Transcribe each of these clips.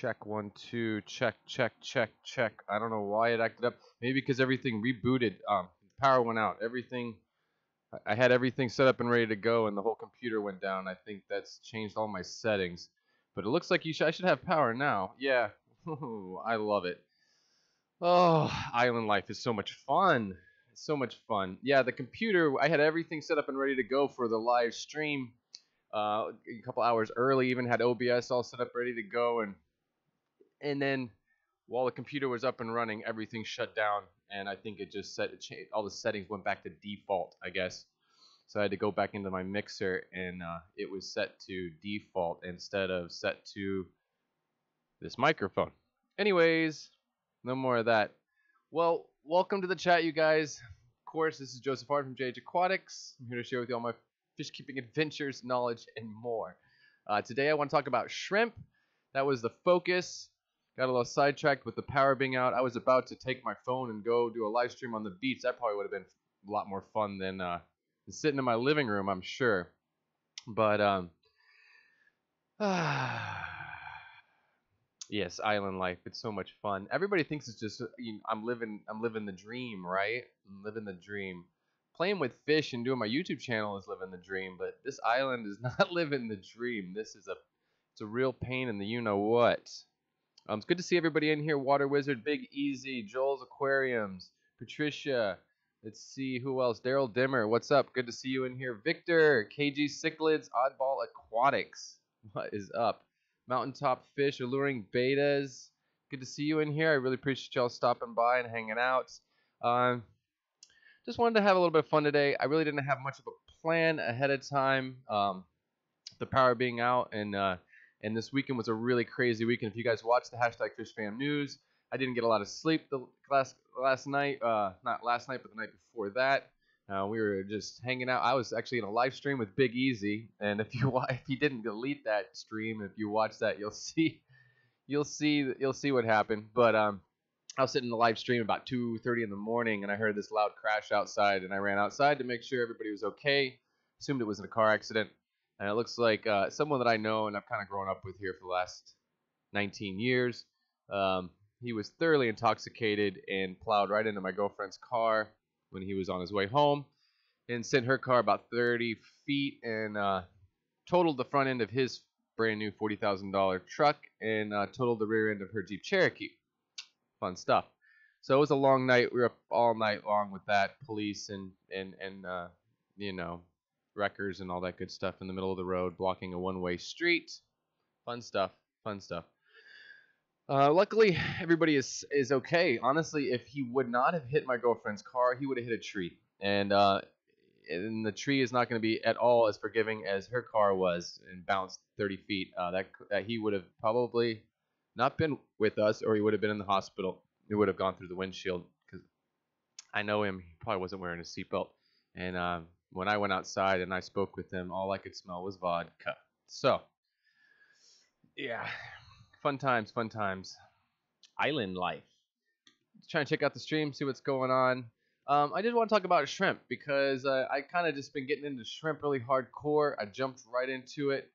Check 1 2. Check check check check. I don't know why it acted up. Maybe because everything rebooted. Power went out. Everything. I had everything set up and ready to go, and the whole computer went down. I think that's changed all my settings. But it looks like I should have power now. Yeah. I love it. Oh, island life is so much fun. It's so much fun. Yeah, the computer. I had everything set up and ready to go for the live stream. A couple hours early. Even had OBS all set up, ready to go, and then while the computer was up and running, everything shut down, and I think it just all the settings went back to default, I guess. So I had to go back into my mixer, and it was set to default instead of set to this microphone. Anyways, no more of that. Well, welcome to the chat, you guys. Of course, this is Joseph Hardin from JH Aquatics. I'm here to share with you all my fish keeping adventures, knowledge, and more. Today I want to talk about shrimp. That was the focus. Got a little sidetracked with the power being out. I was about to take my phone and go do a live stream on the beach. That probably would have been a lot more fun than sitting in my living room, I'm sure. But yes, island life. It's so much fun. Everybody thinks it's just I'm living the dream, right? I'm living the dream. Playing with fish and doing my YouTube channel is living the dream, but this island is not living the dream. It's a real pain in the you-know-what. It's good to see everybody in here. Water Wizard, Big Easy, Joel's Aquariums, Patricia. Let's see who else. Daryl Dimmer, what's up? Good to see you in here. Victor, KG Cichlids, Oddball Aquatics. What is up? Mountaintop Fish, Alluring Betas. Good to see you in here. I really appreciate y'all stopping by and hanging out. Just wanted to have a little bit of fun today. I really didn't have much of a plan ahead of time. The power being out, and this weekend was a really crazy weekend. If you guys watched the #FishFamNews, I didn't get a lot of sleep the last night. Not last night, but the night before that. We were just hanging out. I was actually in a live stream with Big Easy, and if you didn't delete that stream, if you watch that, you'll see what happened. But I was sitting in the live stream about 2:30 in the morning, and I heard this loud crash outside, and I ran outside to make sure everybody was okay. Assumed it was in a car accident. And it looks like someone that I know and I've kind of grown up with here for the last 19 years. He was thoroughly intoxicated and plowed right into my girlfriend's car when he was on his way home and sent her car about 30 feet and totaled the front end of his brand new $40,000 truck and totaled the rear end of her Jeep Cherokee. Fun stuff. So it was a long night. We were up all night long with that, police and you know, wreckers and all that good stuff in the middle of the road, blocking a one-way street. Fun stuff. Fun stuff. Luckily, everybody is okay. Honestly, if he would not have hit my girlfriend's car, he would have hit a tree. And the tree is not going to be at all as forgiving as her car was and bounced 30 feet. That he would have probably not been with us, or he would have been in the hospital. He would have gone through the windshield, because I know him. He probably wasn't wearing a seatbelt. And when I went outside and I spoke with him, all I could smell was vodka. So, yeah, fun times, fun times. Island life. Just trying to check out the stream, see what's going on. I did want to talk about shrimp because I kind of just been getting into shrimp really hardcore. I jumped right into it.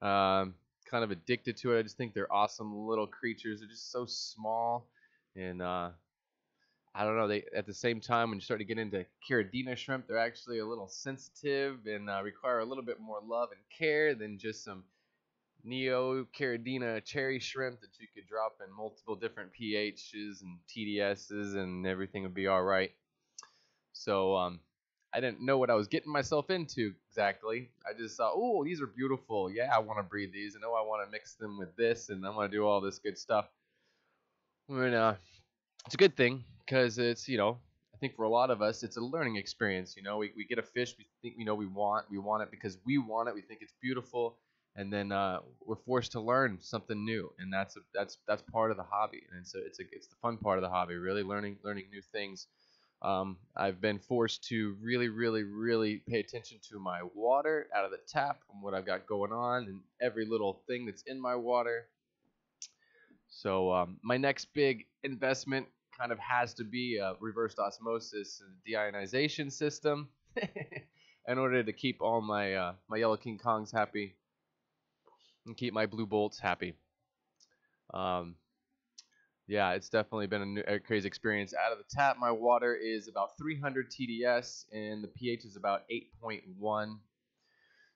Kind of addicted to it. I just think they're awesome little creatures. They're just so small, and I don't know. They at the same time, when you start to get into Caridina shrimp, they're actually a little sensitive and require a little bit more love and care than just some Neo Caridina cherry shrimp that you could drop in multiple different pHs and TDSs and everything would be all right. So I didn't know what I was getting myself into exactly. I just thought, oh, these are beautiful. Yeah, I want to breed these. I know I want to mix them with this, and I want to do all this good stuff. And it's a good thing because it's, I think for a lot of us, it's a learning experience. We get a fish, we think we want it because we want it. We think it's beautiful, and then we're forced to learn something new, and that's part of the hobby, and it's the fun part of the hobby, really learning new things. I've been forced to really, really, really pay attention to my water out of the tap and what I've got going on and every little thing that's in my water. So my next big investment kind of has to be a reversed osmosis and deionization system in order to keep all my my yellow King Kongs happy and keep my blue bolts happy. Um, yeah, it's definitely been a crazy experience. Out of the tap, my water is about 300 TDS, and the pH is about 8.1.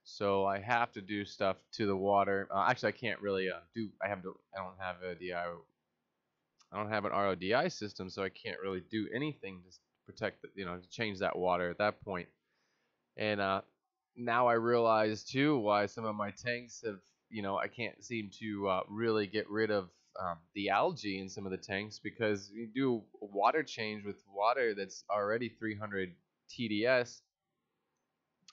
So I have to do stuff to the water. Actually, I can't really do. I have to. I don't have a DI. I don't have an RODI system, so I can't really do anything to protect, to change that water at that point. And now I realize too why some of my tanks have, I can't seem to really get rid of the algae in some of the tanks, because you do a water change with water that's already 300 TDS.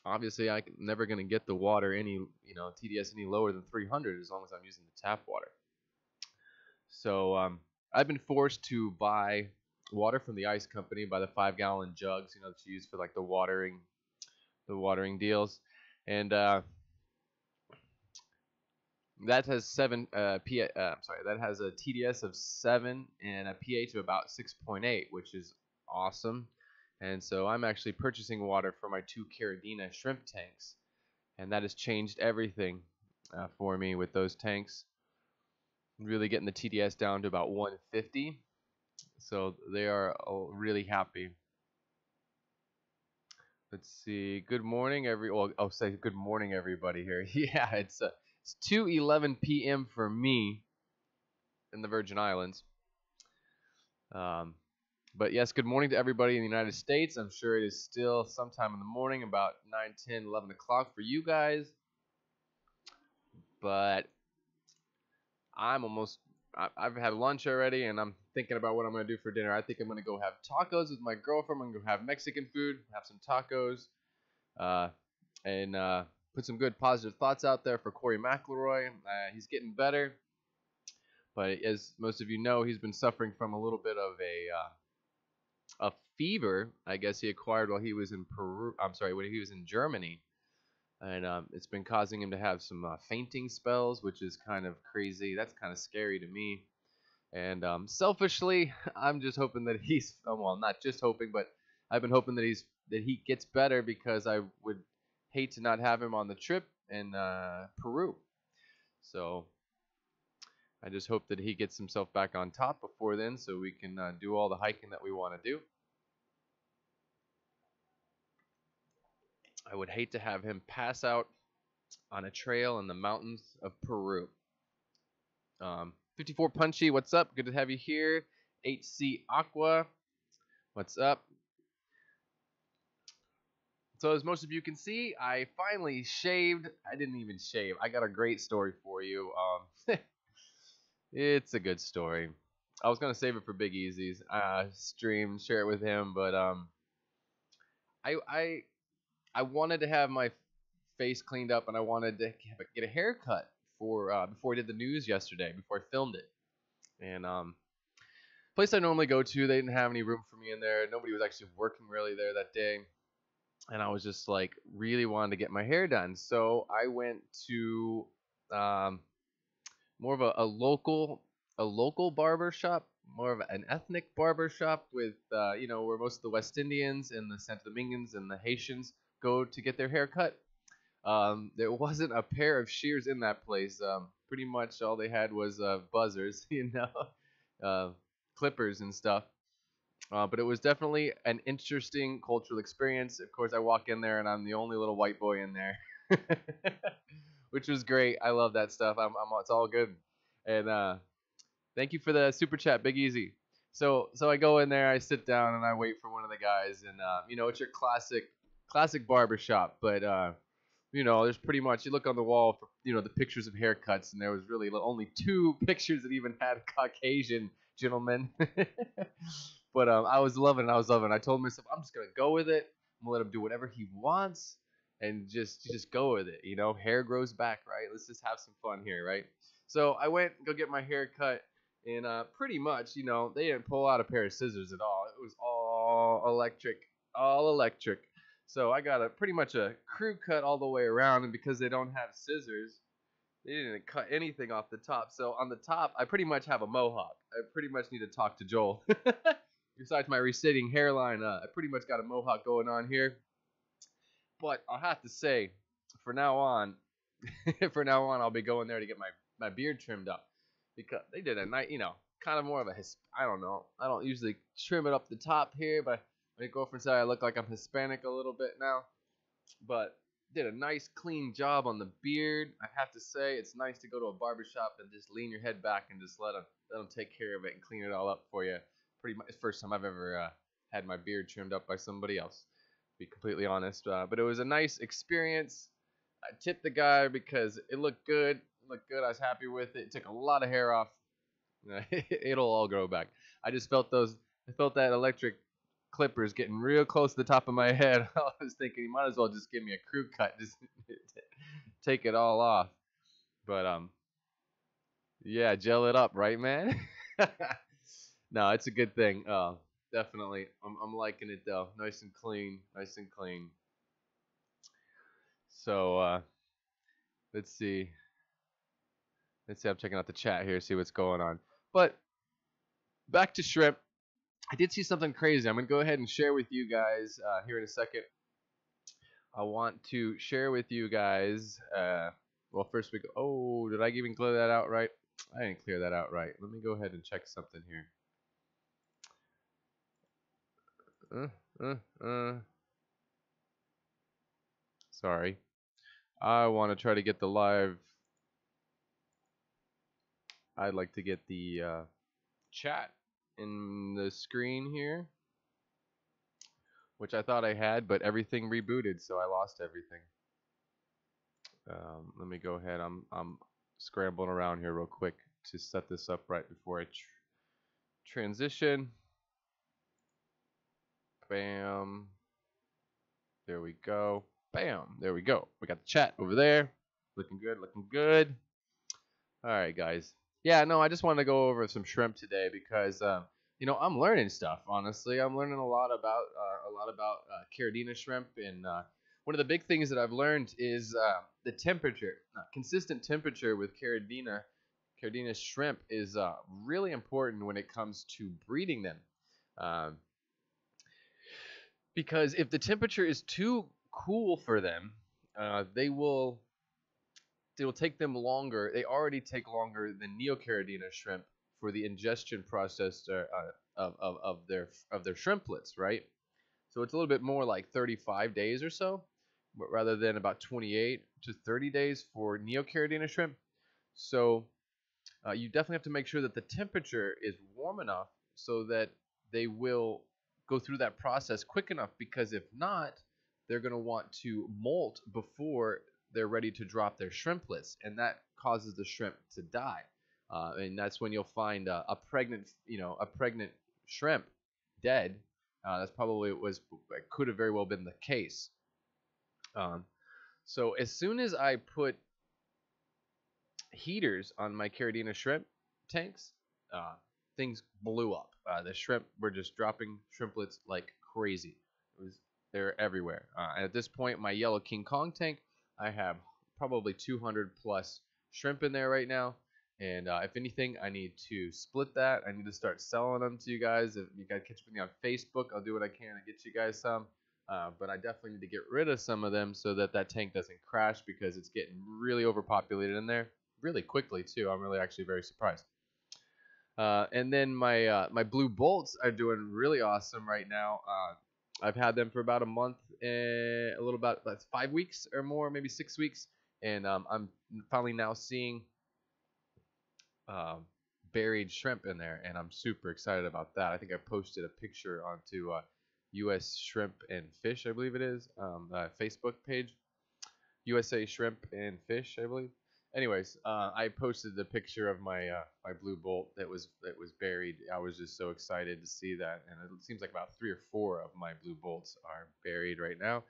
Obviously, I'm never going to get the water any, TDS any lower than 300 as long as I'm using the tap water. So I've been forced to buy water from the ice company by the 5-gallon jugs, that you use for like the watering deals, and that has that has a TDS of 7 and a pH of about 6.8, which is awesome. And so I'm actually purchasing water for my 2 Caradina shrimp tanks, and that has changed everything for me with those tanks. Really getting the TDS down to about 150, so they are really happy. Let's see. Good morning, I'll say good morning, everybody here. Yeah, it's 2:11 p.m. for me in the Virgin Islands. But yes, good morning to everybody in the United States. I'm sure it is still sometime in the morning, about 9, 10, 11 o'clock for you guys. But I've had lunch already, and I'm thinking about what I'm going to do for dinner. I think I'm going to go have tacos with my girlfriend. I'm going to go have Mexican food, have some tacos, and put some good positive thoughts out there for Corey McElroy. He's getting better, but as most of you know, he's been suffering from a little bit of a fever, I guess he acquired while he was in Peru. I'm sorry, when he was in Germany, and it's been causing him to have some fainting spells, which is kind of crazy. That's kind of scary to me. And selfishly, I'm just hoping that he's well, not just hoping, but I've been hoping that he gets better, because I would hate to not have him on the trip in Peru. So I just hope that he gets himself back on top before then, so we can do all the hiking that we want to do. I would hate to have him pass out on a trail in the mountains of Peru. 54 Punchy, what's up? Good to have you here. HC Aqua, what's up? So as most of you can see, I finally shaved. I didn't even shave. I got a great story for you. It's a good story. I was gonna save it for Big Easy's stream, share it with him, but I wanted to have my face cleaned up, and I wanted to get a haircut for before I did the news yesterday, before I filmed it. And place I normally go to, they didn't have any room for me in there. Nobody was actually working really there that day, and I was just like really wanted to get my hair done. So I went to more of a local barber shop, more of an ethnic barber shop with where most of the West Indians and the Santo Domingans and the Haitians go to get their hair cut. There wasn't a pair of shears in that place. Pretty much all they had was buzzers, clippers and stuff. But it was definitely an interesting cultural experience. Of course, I walk in there and I'm the only little white boy in there, which was great. I love that stuff. It's all good. And thank you for the super chat, Big Easy. So I go in there, I sit down, and I wait for one of the guys, and it's your classic barber shop, but there's pretty much, you look on the wall for the pictures of haircuts, and there was really only 2 pictures that even had Caucasian gentlemen. But I was loving it. I told myself I'm just gonna go with it. I'm gonna let him do whatever he wants, and just go with it. Hair grows back, right? Let's just have some fun here, right? So I went go get my hair cut, and pretty much, they didn't pull out a pair of scissors at all. It was all electric. So I got pretty much a crew cut all the way around, and because they don't have scissors, they didn't cut anything off the top. So on the top, I pretty much have a mohawk. I pretty much need to talk to Joel. Besides my receding hairline, I pretty much got a mohawk going on here. But I'll have to say, from now on, I'll be going there to get my beard trimmed up. because they did a nice, kind of more of a I don't know. I don't usually trim it up the top here, but my girlfriend said I look like I'm Hispanic a little bit now. But did a nice clean job on the beard. I have to say, it's nice to go to a barbershop and just lean your head back and just let them take care of it and clean it all up for you. Pretty much the first time I've ever had my beard trimmed up by somebody else, to be completely honest. But it was a nice experience. I tipped the guy because it looked good. It looked good. I was happy with it. It took a lot of hair off. It'll all grow back. I just felt those. I felt that electric clippers getting real close to the top of my head. I was thinking you might as well just give me a crew cut, just take it all off. But yeah, gel it up, right, man? No, it's a good thing. Definitely, I'm liking it though. Nice and clean, nice and clean. So let's see. Let's see. I'm checking out the chat here, see what's going on. But back to shrimp. I did see something crazy. I'm gonna go ahead and share with you guys here in a second. I want to share with you guys. Well, first we go. Oh, did I even clear that out right? I didn't clear that out right. Let me go ahead and check something here. Sorry. I want to try to get the live. I'd like to get the chat in the screen here, which I thought I had, but everything rebooted, so I lost everything. Let me go ahead. I'm scrambling around here real quick to set this up right before I transition. Bam. There we go. Bam. There we go. We got the chat over there. Looking good. Looking good. All right, guys. Yeah, no, I just wanted to go over some shrimp today because I'm learning stuff. Honestly, I'm learning a lot about Caridina shrimp, and one of the big things that I've learned is the temperature. Consistent temperature with Caridina shrimp is really important when it comes to breeding them. Because if the temperature is too cool for them, it will take them longer. They already take longer than Neocaridina shrimp for the ingestion process of their shrimplets, right? So it's a little bit more like 35 days or so, but rather than about 28 to 30 days for Neocaridina shrimp. So you definitely have to make sure that the temperature is warm enough so that they will go through that process quick enough, because if not, they're going to want to molt before they're ready to drop their shrimplets, and that causes the shrimp to die. And that's when you'll find a pregnant shrimp dead. That's probably could have very well been the case. So as soon as I put heaters on my Caridina shrimp tanks, things blew up. The shrimp were just dropping shrimplets like crazy. They're everywhere. And at this point, my yellow King Kong tank, I have probably 200 plus shrimp in there right now. And if anything, I need to split that. I need to start selling them to you guys. If you guys catch me on Facebook, I'll do what I can to get you guys some. But I definitely need to get rid of some of them so that tank doesn't crash, because it's getting really overpopulated in there really quickly too. I'm really actually very surprised. And then my blue bolts are doing really awesome right now. I've had them for about a month, a little about 5 weeks or more, maybe 6 weeks, and I'm finally now seeing buried shrimp in there, and I'm super excited about that. I think I posted a picture onto US Shrimp and Fish, I believe it is, Facebook page, USA Shrimp and Fish, I believe. Anyways, I posted the picture of my my blue bolt that was buried. I was just so excited to see that, and it seems like about 3 or 4 of my blue bolts are buried right now.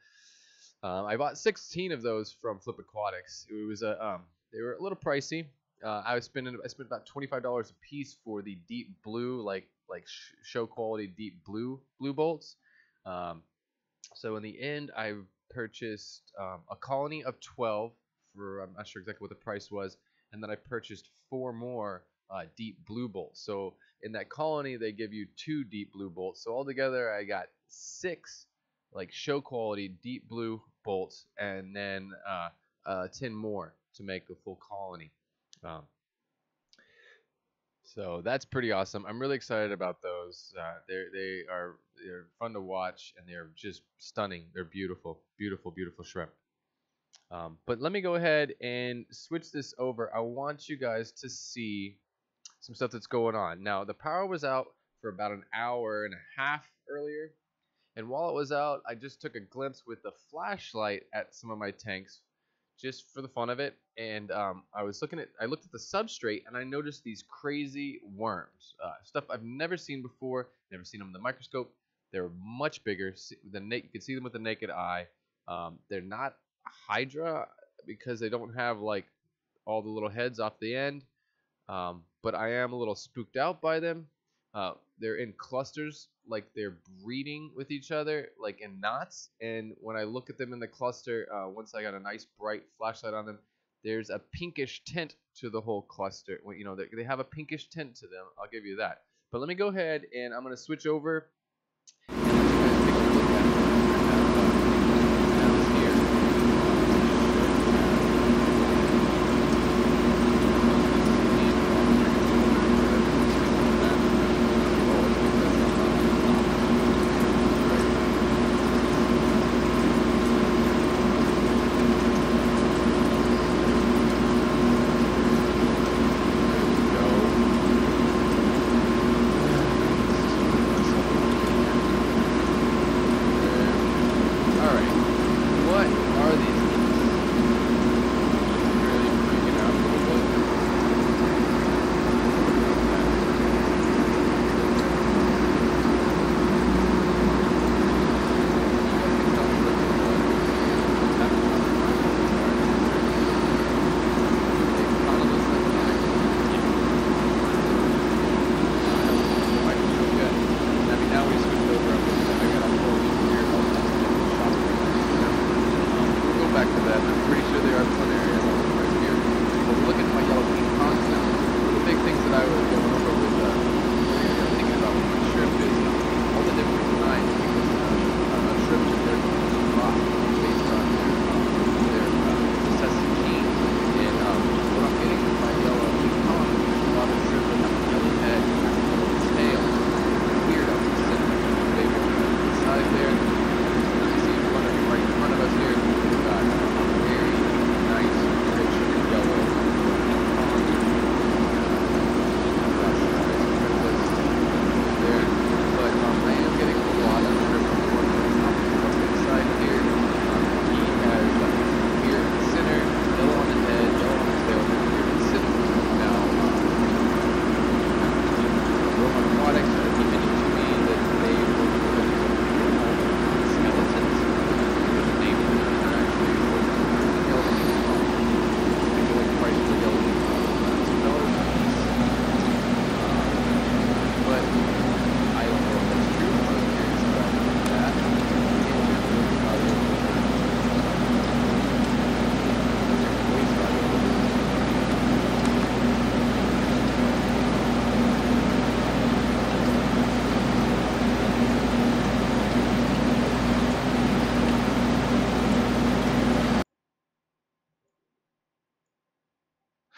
I bought 16 of those from Flip Aquatics. It was they were a little pricey. I spent about $25 a piece for the deep blue, like show quality deep blue bolts. So in the end, I purchased a colony of 12 for, I'm not sure exactly what the price was, and then I purchased 4 more deep blue bolts. So in that colony, they give you 2 deep blue bolts. So altogether, I got 6 like show quality deep blue bolts, and then 10 more to make the full colony. So that's pretty awesome. I'm really excited about those. They're fun to watch and they're just stunning. They're beautiful, beautiful, beautiful shrimp. But let me go ahead and switch this over. I want you guys to see some stuff that's going on. Now the power was out for about an hour and a half earlier, and while it was out, I just took a glimpse with the flashlight at some of my tanks just for the fun of it. And I looked at the substrate and I noticed these crazy worms, stuff I've never seen before, never seen them in the microscope. They're much bigger than you can see them with the naked eye. They're not Hydra because they don't have like all the little heads off the end. But I am a little spooked out by them. They're in clusters, like they're breeding with each other, like in knots. And when I look at them in the cluster, once I got a nice bright flashlight on them, there's a pinkish tint to the whole cluster. Well, you know, they have a pinkish tint to them. I'll give you that. But let me go ahead and I'm going to switch over.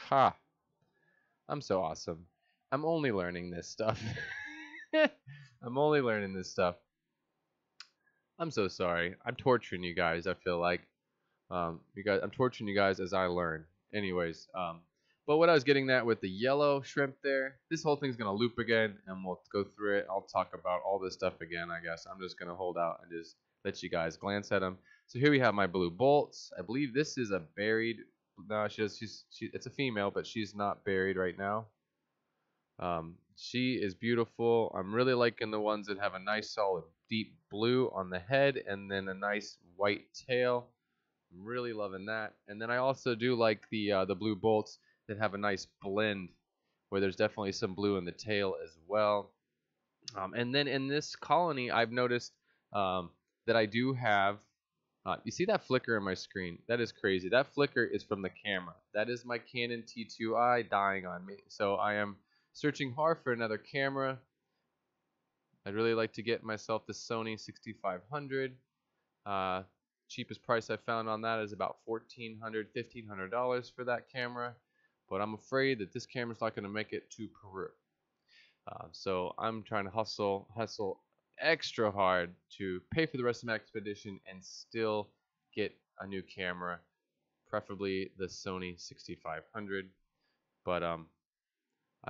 Ha! I'm so awesome. I'm only learning this stuff. I'm only learning this stuff. I'm so sorry. I'm torturing you guys, I feel like. I'm torturing you guys as I learn. Anyways, but what I was getting at with the yellow shrimp there, this whole thing's going to loop again, and we'll go through it. I'll talk about all this stuff again, I guess. I'm just going to hold out and just let you guys glance at them. So here we have my blue bolts. I believe this is a buried. No, it's a female, but she's not buried right now. She is beautiful. I'm really liking the ones that have a nice solid deep blue on the head and then a nice white tail. I'm really loving that. And then I also do like the blue bolts that have a nice blend where there's definitely some blue in the tail as well. And then in this colony, I've noticed that I do have. You see that flicker in my screen? That is crazy. That flicker is from the camera. That is my Canon T2i dying on me. So I am searching hard for another camera. I'd really like to get myself the Sony 6500. Cheapest price I found on that is about $1,400, $1,500 for that camera. But I'm afraid that this camera's not going to make it to Peru. So I'm trying to hustle extra hard to pay for the rest of my expedition and still get a new camera, preferably the Sony 6500. But I'm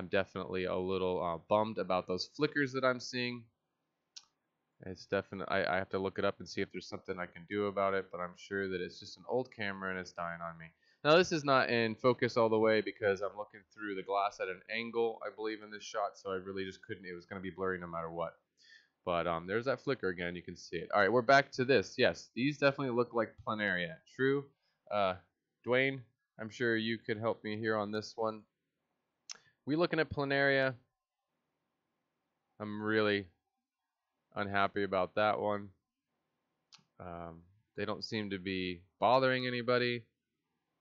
definitely a little bummed about those flickers that I'm seeing. It's definitely, I have to look it up and see if there's something I can do about it, but I'm sure that it's just an old camera and it's dying on me. Now this is not in focus all the way because I'm looking through the glass at an angle, I believe, in this shot, so I really just couldn't, it was going to be blurry no matter what. But there's that flicker again, you can see it. Alright, we're back to this. Yes, these definitely look like planaria. True. Dwayne, I'm sure you could help me here on this one. We looking at planaria? I'm really unhappy about that one. They don't seem to be bothering anybody.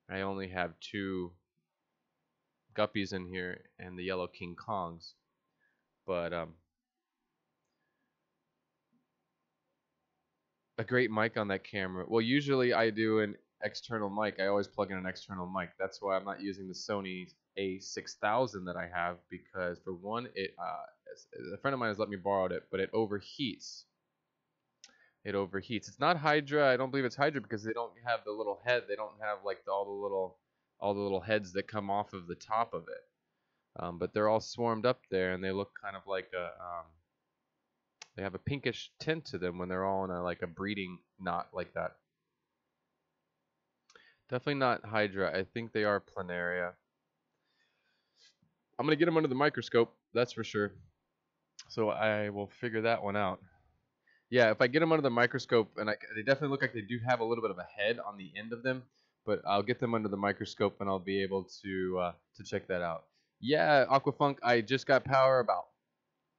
I only have 2 guppies in here and the yellow King Kongs. But a great mic on that camera. Well, usually I do an external mic. I always plug in an external mic. That's why I'm not using the Sony A6000 that I have, because for one, a friend of mine has let me borrow it, but it overheats. It overheats. It's not Hydra. I don't believe it's Hydra because they don't have the little head. They don't have like all the little heads that come off of the top of it. But they're all swarmed up there, and they look kind of like they have a pinkish tint to them when they're all in like a breeding knot like that. Definitely not Hydra. I think they are planaria. I'm gonna get them under the microscope. That's for sure. So I will figure that one out. Yeah, if I get them under the microscope, and they definitely look like they do have a little bit of a head on the end of them, but I'll get them under the microscope and I'll be able to check that out. Yeah, Aquafunk, I just got power about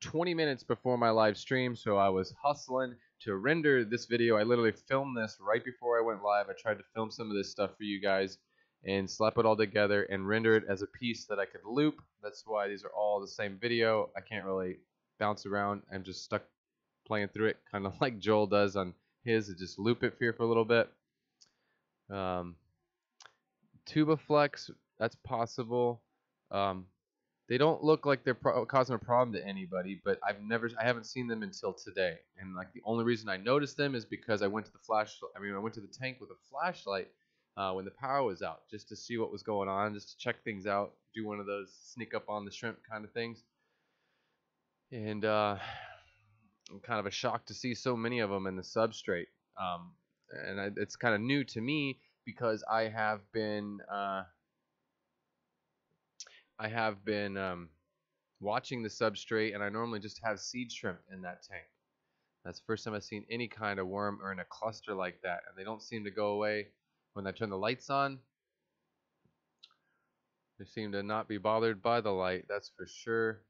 20 minutes before my live stream, so I was hustling to render this video. I literally filmed this right before I went live. I tried to film some of this stuff for you guys and slap it all together and render it as a piece that I could loop. That's why these are all the same video. I can't really bounce around. I'm just stuck playing through it, kind of like Joel does on his, to just loop it here for a little bit. Tuba Flex, that's possible. They don't look like they're causing a problem to anybody, but I haven't seen them until today. And like the only reason I noticed them is because I went to the tank with a flashlight when the power was out, just to see what was going on, just to check things out, do one of those sneak up on the shrimp kind of things. And I'm kind of a shock to see so many of them in the substrate. It's kind of new to me because I have been watching the substrate, and I normally just have seed shrimp in that tank. That's the first time I've seen any kind of worm or in a cluster like that, and they don't seem to go away when I turn the lights on. They seem to not be bothered by the light, that's for sure.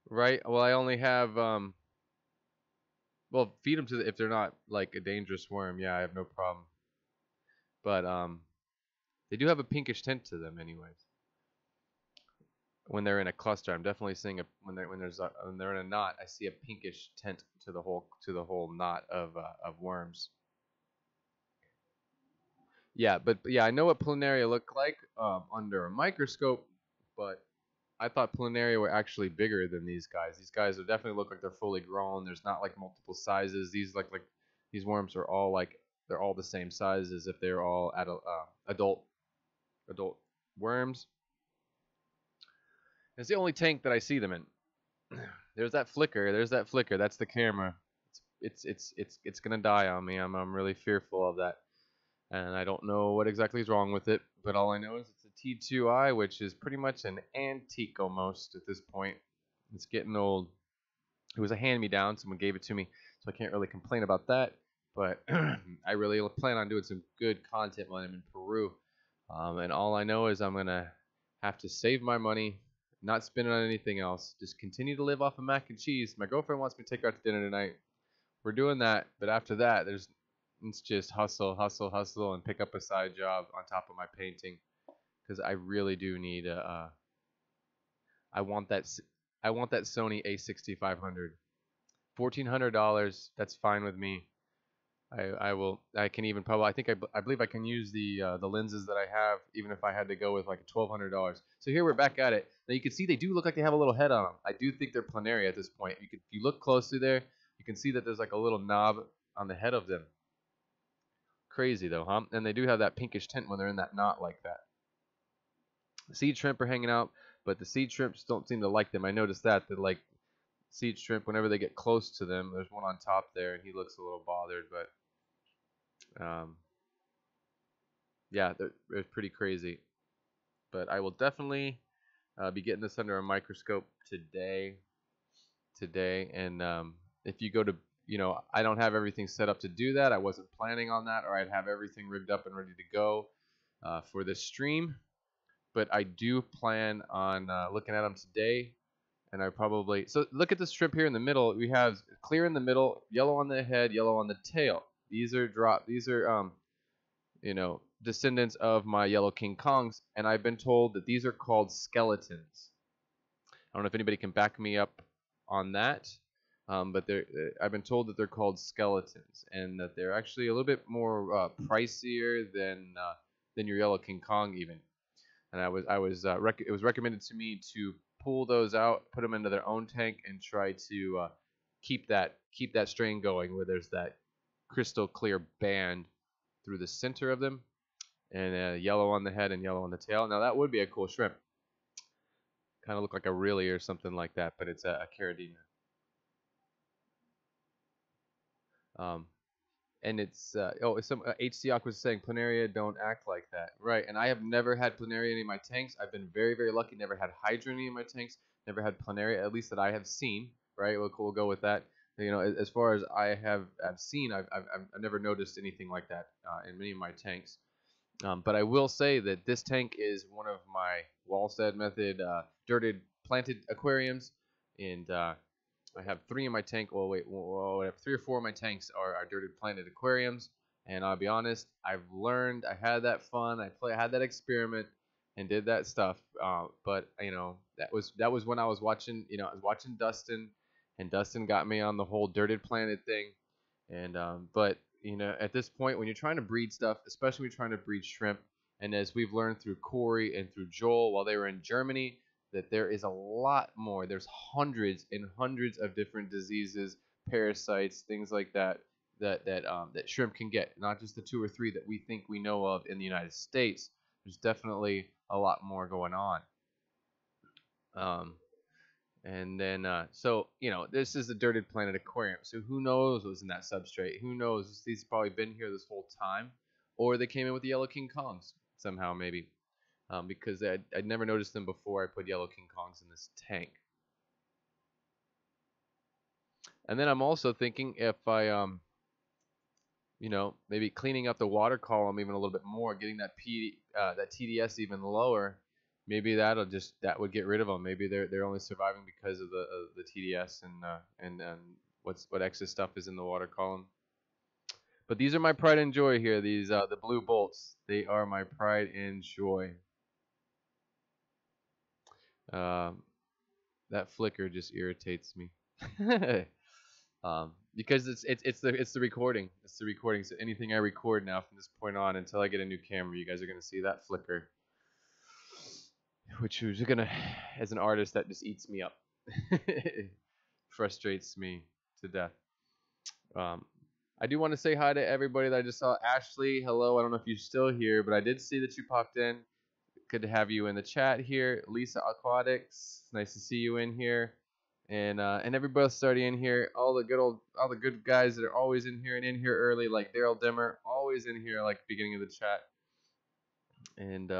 Right, well, I only have, well, feed them if they're not like a dangerous worm, yeah, I have no problem. But, they do have a pinkish tint to them anyways. When they're in a cluster, I'm definitely seeing when they're in a knot, I see a pinkish tint to the whole knot of worms. Yeah, but yeah, I know what planaria look like under a microscope, but I thought planaria were actually bigger than these guys. These guys definitely look like they're fully grown. There's not like multiple sizes. These these worms are all they're all the same size as if they're all adult worms. It's the only tank that I see them in. There's that flicker. That's the camera. It's gonna die on me. I'm really fearful of that, and I don't know what exactly is wrong with it. But all I know is it's a T2i, which is pretty much an antique almost at this point. It's getting old. It was a hand-me-down. Someone gave it to me, so I can't really complain about that. But I really plan on doing some good content when I'm in Peru. And all I know is I'm gonna have to save my money, not spend it on anything else. Just continue to live off of mac and cheese. My girlfriend wants me to take her out to dinner tonight. We're doing that, but after that, it's just hustle, and pick up a side job on top of my painting, because I really do need I want that Sony A6500. $1,400. That's fine with me. I can even probably, I believe I can use the lenses that I have, even if I had to go with like $1,200. So here we're back at it. Now you can see they do look like they have a little head on them. I do think they're planaria at this point. If you look closely there, you can see that there's like a little knob on the head of them. Crazy though, huh? And they do have that pinkish tint when they're in that knot like that. The seed shrimp are hanging out, but the seed shrimps don't seem to like them. I noticed that like seed shrimp, whenever they get close to them, there's one on top there, and he looks a little bothered, but yeah, they're pretty crazy. But I will definitely be getting this under a microscope today. And if you go to, I don't have everything set up to do that. I wasn't planning on that, or I'd have everything rigged up and ready to go for this stream. But I do plan on looking at them today. And I probably, so look at this strip here in the middle. We have clear in the middle, yellow on the head, yellow on the tail. These are descendants of my yellow King Kongs, and I've been told that these are called skeletons. I don't know if anybody can back me up on that, but I've been told that they're called skeletons, and that they're actually a little bit more pricier than your yellow King Kong even. And it was recommended to me to pull those out, put them into their own tank, and try to keep that strain going, where there's that crystal clear band through the center of them, and yellow on the head and yellow on the tail. Now that would be a cool shrimp. Kind of look like a Rilly or something like that, but it's a Caridina. And it's some HC Aqua was saying planaria don't act like that, right? And I have never had planaria in any of my tanks. I've been very, very lucky. Never had hydra in any of my tanks. Never had planaria, at least that I have seen. Right? We'll go with that. As far as I have seen, I've never noticed anything like that in many of my tanks. But I will say that this tank is one of my Wallstead method dirted planted aquariums, and I have 3 in my tank. Well, wait, I have 3 or 4 of my tanks are dirted planted aquariums, and I'll be honest, I've learned. I had that fun. I had that experiment and did that stuff. But that was when I was watching. I was watching Dustin, and Dustin got me on the whole dirted planted thing. And but at this point, when you're trying to breed stuff, especially when you're trying to breed shrimp, and as we've learned through Corey and through Joel while they were in Germany, that there is a lot more. There's hundreds and hundreds of different diseases, parasites, things like that shrimp can get. Not just the 2 or 3 that we think we know of in the United States. There's definitely a lot more going on. And then, so this is the dirted planet aquarium. So who knows what's in that substrate? Who knows? These have probably been here this whole time, or they came in with the yellow King Kongs somehow, maybe. Because I'd never noticed them before I put yellow King Kongs in this tank. And then I'm also thinking if I, maybe cleaning up the water column even a little bit more, getting that that TDS even lower, maybe that would get rid of them. Maybe they're only surviving because of the TDS and what excess stuff is in the water column. But these are my pride and joy here. These the blue bolts. They are my pride and joy. That flicker just irritates me. Because it's the recording. It's the recording. So anything I record now from this point on until I get a new camera, you guys are gonna see that flicker, which is gonna, as an artist, that just eats me up. Frustrates me to death. I do want to say hi to everybody that I just saw. Ashley, hello. I don't know if you're still here, but I did see that you popped in. Good to have you in the chat here. Lisa Aquatics, nice to see you in here. And everybody else already in here. All the good guys that are always in here and in here early, like Daryl Dimmer, always in here like beginning of the chat. And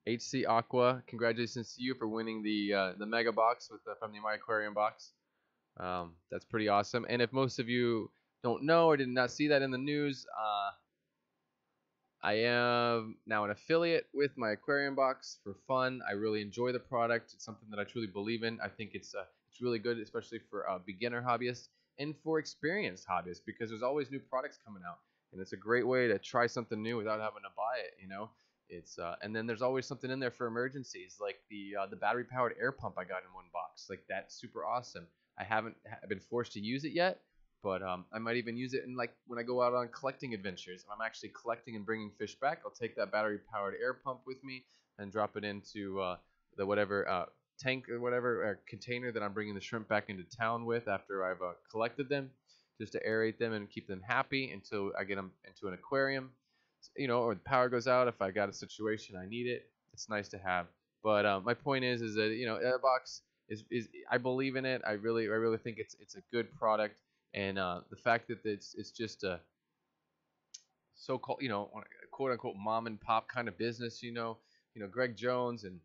HC Aqua, congratulations to you for winning the mega box from the My Aquarium box. That's pretty awesome. And if most of you don't know or did not see that in the news, I am now an affiliate with my aquarium box for fun. I really enjoy the product. It's something that I truly believe in. I think it's really good, especially for beginner hobbyists and for experienced hobbyists, because there's always new products coming out, and it's a great way to try something new without having to buy it. It's and then there's always something in there for emergencies, like the battery powered air pump I got in one box. Like, that's super awesome. I haven't been forced to use it yet, But I might even use it in like when I go out on collecting adventures. If I'm actually collecting and bringing fish back, I'll take that battery powered air pump with me and drop it into the whatever tank or whatever container that I'm bringing the shrimp back into town with after I've collected them, just to aerate them and keep them happy until I get them into an aquarium. Or the power goes out if I got a situation I need it. It's nice to have. But my point is that that box is I believe in it. I really think it's a good product, and the fact that it's just a so-called quote unquote mom and pop kind of business. Greg Jones and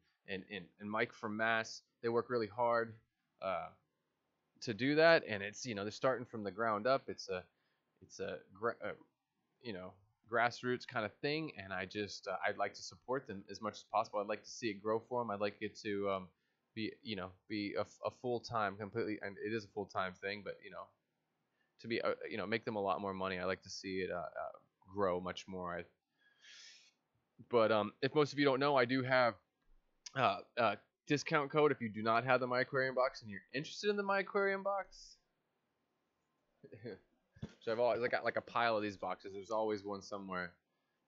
Mike from Mass, they work really hard to do that, and it's they're starting from the ground up. It's a grassroots kind of thing, and I'd like to support them as much as possible. I'd like to see it grow for them. I'd like it to be a full-time completely, and it is a full-time thing, but to be make them a lot more money. I like to see it grow much more. But if most of you don't know, I do have discount code if you do not have the My Aquarium box and you're interested in the My Aquarium box. So I've always got like a pile of these boxes. There's always one somewhere.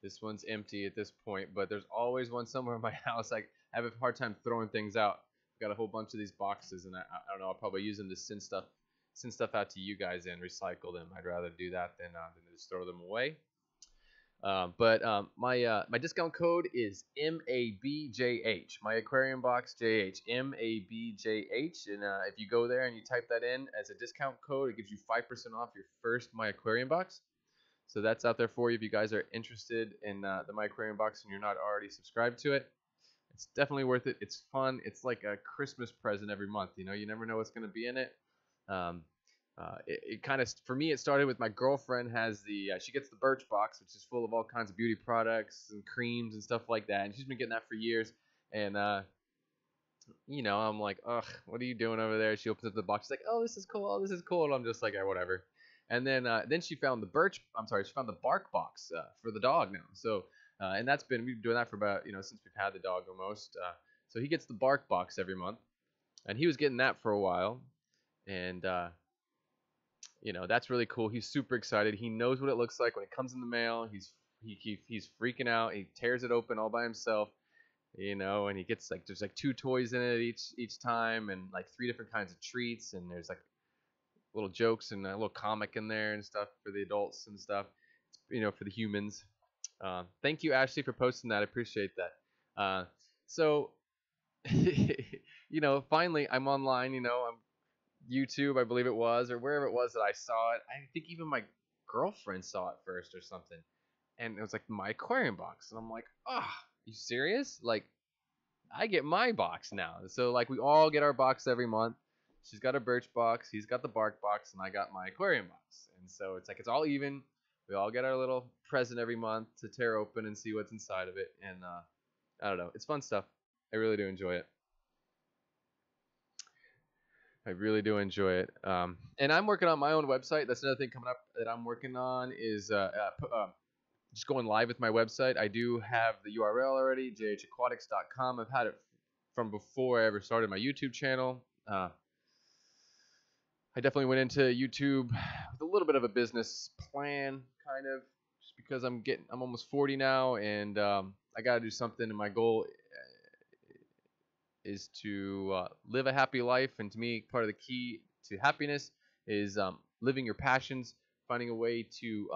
This one's empty at this point, but there's always one somewhere in my house. I have a hard time throwing things out. I've got a whole bunch of these boxes, and I don't know. I'll probably use them to send stuff out to you guys and recycle them. I'd rather do that than just throw them away. My discount code is MABJH. My Aquarium Box JH. MABJH. And if you go there and you type that in as a discount code, it gives you 5% off your first My Aquarium Box. So that's out there for you if you guys are interested in the My Aquarium Box and you're not already subscribed to it. It's definitely worth it. It's fun. It's like a Christmas present every month. You never know what's going to be in it. It kind of, for me, it started with my girlfriend has she gets the Birch box, which is full of all kinds of beauty products and creams and stuff like that, and she's been getting that for years. And I'm like, ugh, what are you doing over there? She opens up the box, she's like, oh, this is cool, and I'm just like, whatever. And then she found the bark box for the dog now. So and we've been doing that for about since we've had the dog almost. So he gets the bark box every month, and he was getting that for a while, and that's really cool. He's super excited. He knows what it looks like when it comes in the mail. He's freaking out. He tears it open all by himself, and he gets there's 2 toys in it each time, and 3 different kinds of treats, and there's little jokes and a little comic in there and stuff for the adults and stuff, for the humans. Thank you, Ashley, for posting that. I appreciate that. So finally I'm online. I'm YouTube, I believe it was, or wherever it was that I saw it. I think even my girlfriend saw it first or something, and it was like My Aquarium Box, and I'm like, you serious? I get my box now. So we all get our box every month. She's got a Birch box, he's got the Bark box, and I got my Aquarium box. And so it's all even. We all get our little present every month to tear open and see what's inside of it. And I don't know, it's fun stuff. I really do enjoy it. I really do enjoy it. And I'm working on my own website. That's another thing coming up that I'm working on is just going live with my website. I do have the URL already, jhaquatics.com. I've had it from before I ever started my YouTube channel. I definitely went into YouTube with a little bit of a business plan, kind of, just because I'm almost 40 now, and I got to do something. And my goal is to live a happy life, and to me, part of the key to happiness is living your passions, finding a way to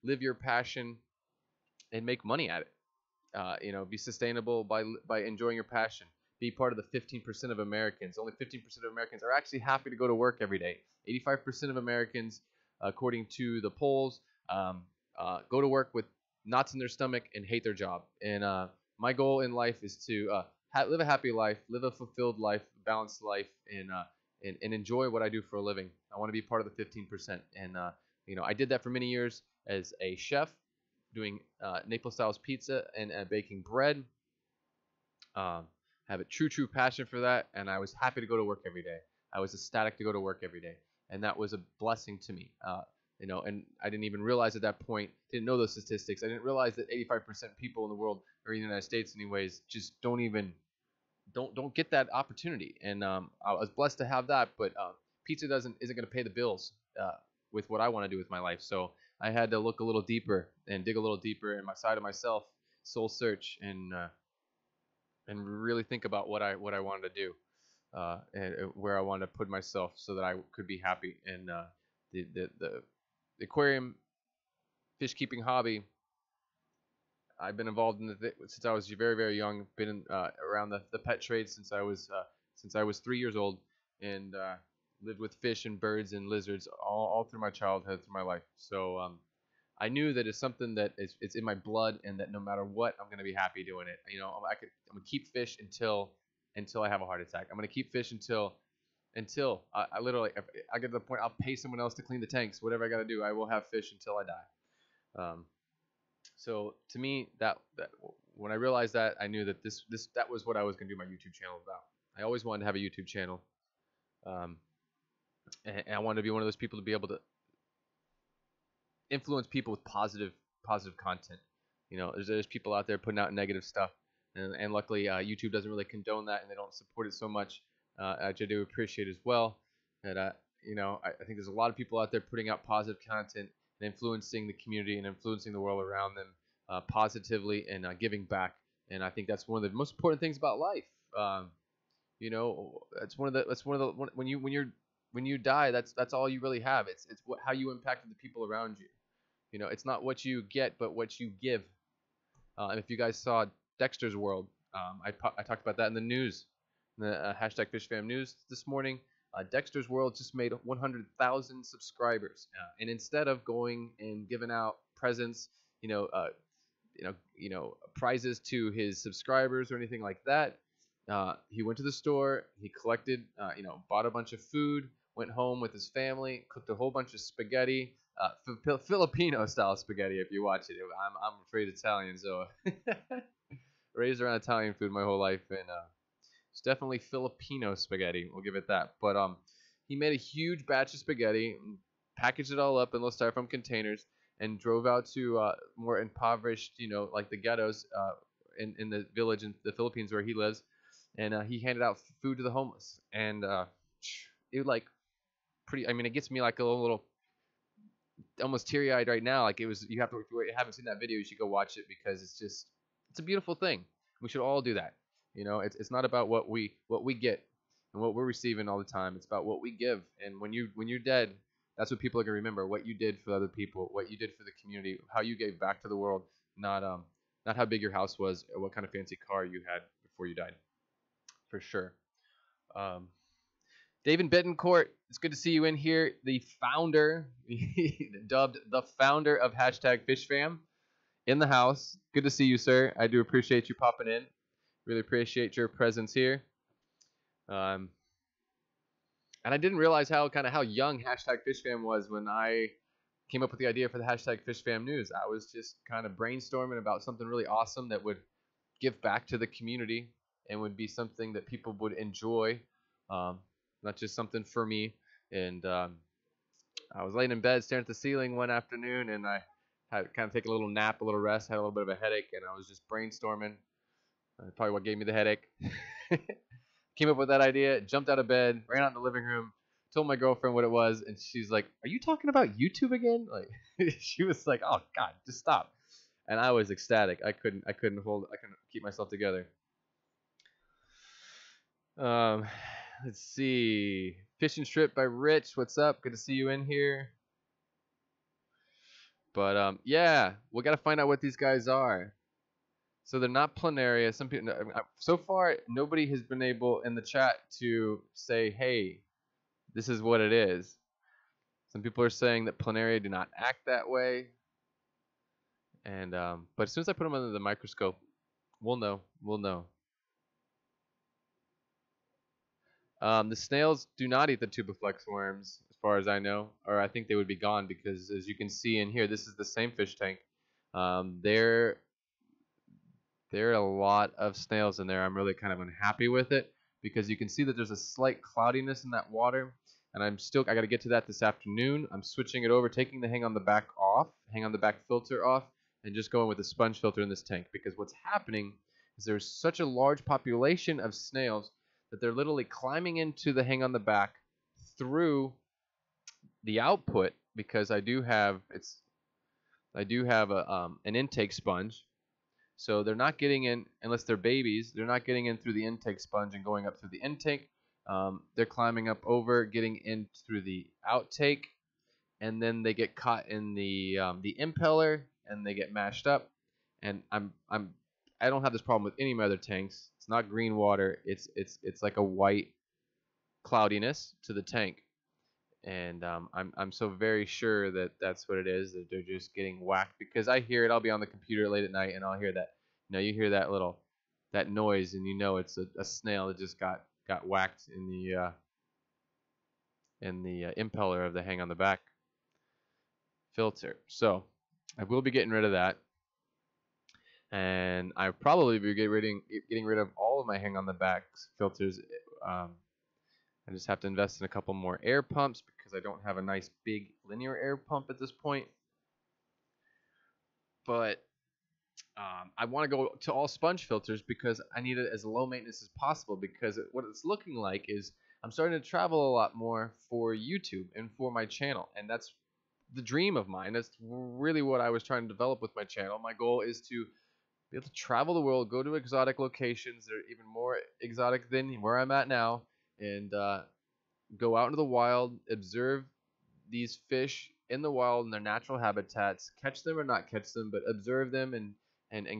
live your passion and make money at it. Be sustainable by enjoying your passion. Be part of the 15% of Americans. Only 15% of Americans are actually happy to go to work every day. 85% of Americans, according to the polls, go to work with knots in their stomach and hate their job. And my goal in life is to live a happy life, live a fulfilled life, balanced life, and enjoy what I do for a living. I want to be part of the 15%. And I did that for many years as a chef, doing Naples-style pizza and baking bread. Have a true passion for that, and I was happy to go to work every day. I was ecstatic to go to work every day, and that was a blessing to me. And I didn't even realize at that point, didn't know those statistics. I didn't realize that 85% of people in the world, or in the United States anyways, just don't get that opportunity. And I was blessed to have that, but pizza isn't going to pay the bills. with what I want to do with my life. So I had to look a little deeper and dig a little deeper in my side of myself, soul search, and really think about what I wanted to do, and where I wanted to put myself so that I could be happy. And the aquarium fish keeping hobby, I've been involved in since I was very, very young. Been in, around the pet trade since I was 3 years old, and lived with fish and birds and lizards all through my childhood, through my life. So I knew that it's something that it's in my blood, and that no matter what, I'm gonna be happy doing it. You know, I'm gonna keep fish until I have a heart attack. I'm gonna keep fish until I literally, if I get to the point, I'll pay someone else to clean the tanks. Whatever I gotta do, I will have fish until I die. So to me, that when I realized that, I knew that that was what I was gonna do my YouTube channel about. I always wanted to have a YouTube channel, and I wanted to be one of those people to be able to influence people with positive content. You know, there's people out there putting out negative stuff, and luckily YouTube doesn't really condone that, and they don't support it so much, which I do appreciate as well. And you know, I think there's a lot of people out there putting out positive content and influencing the community and influencing the world around them positively, and giving back. And I think that's one of the most important things about life. You know, when you die, that's all you really have. It's how you impacted the people around you. You know, it's not what you get, but what you give. And if you guys saw Dexter's World, I talked about that in the news, in the hashtag FishFam News this morning. Dexter's World just made 100,000 subscribers, and instead of going and giving out presents, prizes to his subscribers or anything like that, he went to the store, he collected, bought a bunch of food, went home with his family, cooked a whole bunch of spaghetti, Filipino style spaghetti. If you watch it, I'm afraid Italian, so raised around Italian food my whole life, and it's definitely Filipino spaghetti. We'll give it that. But he made a huge batch of spaghetti, packaged it all up in little styrofoam containers, and drove out to more impoverished, like the ghettos in the village in the Philippines where he lives, and he handed out food to the homeless. And it like pretty. I mean, it gets me like a little almost teary-eyed right now. Like it was. You have to. If you haven't seen that video, you should go watch it, because it's a beautiful thing. We should all do that. You know, it's not about what we get and what we're receiving all the time. It's about what we give. And when you're dead, that's what people are gonna remember. What you did for other people, what you did for the community, how you gave back to the world. Not how big your house was or what kind of fancy car you had before you died. For sure. David Betancourt, it's good to see you in here. The founder, dubbed the founder of hashtag FishFam, in the house. Good to see you, sir. I do appreciate you popping in. Really appreciate your presence here. And I didn't realize how young hashtag FishFam was when I came up with the idea for the hashtag FishFam News. I was just kind of brainstorming about something really awesome that would give back to the community and would be something that people would enjoy, not just something for me. And I was laying in bed staring at the ceiling one afternoon, and I had to kind of take a little nap, a little rest, had a little bit of a headache, and I was just brainstorming. Probably what gave me the headache. Came up with that idea, jumped out of bed, ran out in the living room, told my girlfriend what it was, and she's like, "Are you talking about YouTube again?" Like, she was like, "Oh God, just stop." And I was ecstatic. I couldn't keep myself together. Let's see. Fish and Strip by Rich. What's up? Good to see you in here. But yeah, we got to find out what these guys are. So they're not planaria. Some people, so far, nobody has been able in the chat to say, "Hey, this is what it is." Some people are saying that planaria do not act that way. And but as soon as I put them under the microscope, we'll know. We'll know. The snails do not eat the tubiflex worms, as far as I know, or I think they would be gone, because as you can see in here, this is the same fish tank. There are a lot of snails in there. I'm really kind of unhappy with it, because you can see that there's a slight cloudiness in that water, and I got to get to that this afternoon. I'm switching it over, taking the hang on the back filter off, and just going with a sponge filter in this tank, because what's happening is there's such a large population of snails that they're literally climbing into the hang on the back through the output, because I do have an intake sponge. So they're not getting in, unless they're babies, they're not getting in through the intake sponge and going up through the intake. They're climbing up over, getting in through the outtake, and then they get caught in the impeller and they get mashed up. And I don't have this problem with any of my other tanks. It's not green water. It's like a white cloudiness to the tank, and I'm so very sure that that's what it is. That they're just getting whacked, because I hear it. I'll be on the computer late at night and I'll hear that. You hear that that noise, and it's a snail that just got whacked in the impeller of the hang on the back filter. So I will be getting rid of that, and I probably be getting rid of all of my hang on the back filters. I just have to invest in a couple more air pumps because I don't have a nice big linear air pump at this point. But I want to go to all sponge filters because I need it as low maintenance as possible, because what it's looking like is I'm starting to travel a lot more for YouTube and for my channel, and that's the dream of mine. That's really what I was trying to develop with my channel. My goal is to be able to travel the world, go to exotic locations that are even more exotic than where I'm at now, and go out into the wild, observe these fish in the wild in their natural habitats, catch them or not catch them, but observe them and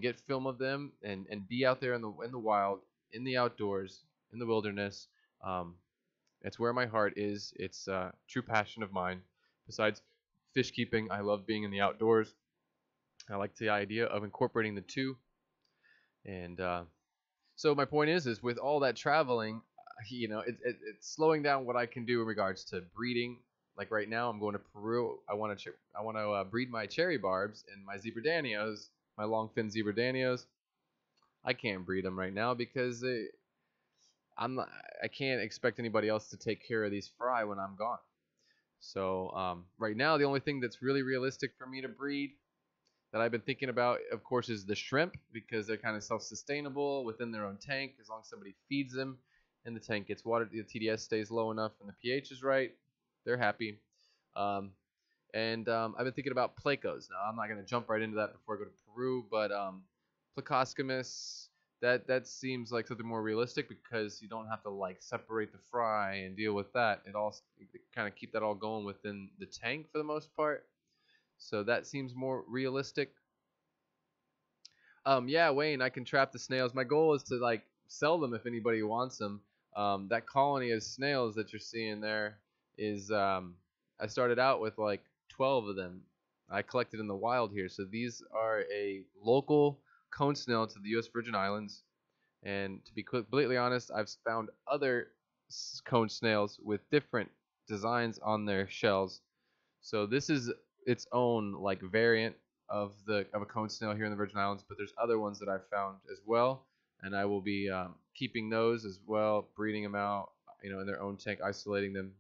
get film of them, and be out there in the wild, in the outdoors, in the wilderness. It's where my heart is. It's a true passion of mine. Besides fish keeping, I love being in the outdoors. I like the idea of incorporating the two. And so my point is with all that traveling, it's slowing down what I can do in regards to breeding. Like right now, I'm going to Peru. I want to breed my cherry barbs and my zebra danios, my long fin zebra danios. I can't breed them right now because I can't expect anybody else to take care of these fry when I'm gone. So right now, the only thing that's really realistic for me to breed that I've been thinking about, of course, is the shrimp, because they're kind of self-sustainable within their own tank. As long as somebody feeds them and the tank gets watered, the TDS stays low enough and the pH is right, they're happy. I've been thinking about plecos. Now, I'm not going to jump right into that before I go to Peru, but Plecoscamus, that seems like something more realistic, because you don't have to like separate the fry and deal with that. It kind of keep that all going within the tank for the most part. So that seems more realistic. Yeah, Wayne, I can trap the snails. My goal is to like sell them if anybody wants them. That colony of snails that you're seeing there is I started out with like 12 of them. I collected in the wild here. So these are a local cone snail to the U.S. Virgin Islands. And to be completely honest, I've found other cone snails with different designs on their shells. So this is its own like variant of a cone snail here in the Virgin Islands, but there's other ones that I've found as well, and I will be keeping those as well, breeding them out, in their own tank, isolating them.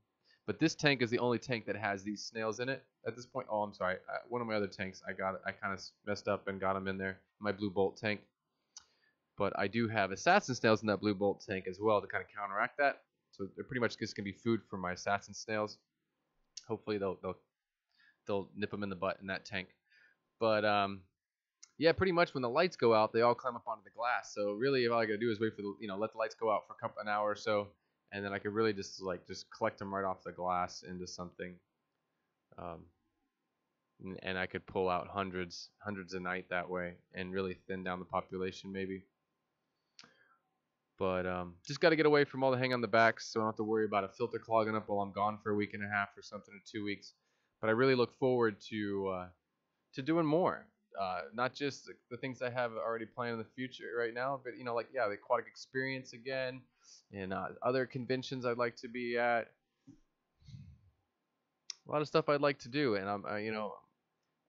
But this tank is the only tank that has these snails in it at this point. Oh, I'm sorry. One of my other tanks, I kind of messed up and got them in there, my blue bolt tank. But I do have assassin snails in that blue bolt tank as well to kind of counteract that. So they're pretty much just gonna be food for my assassin snails. Hopefully they'll nip them in the butt in that tank. But yeah, pretty much when the lights go out, they all climb up onto the glass. So really, all I gotta do is wait for let the lights go out for an hour or so, and then I could really just collect them right off the glass into something, and I could pull out hundreds a night that way, and really thin down the population maybe. But just got to get away from all the hang on the backs, so I don't have to worry about a filter clogging up while I'm gone for a week and a half or something, or 2 weeks. But I really look forward to doing more. Not just the things I have already planned in the future right now, but the aquatic experience again, and other conventions I'd like to be at. A lot of stuff I'd like to do, and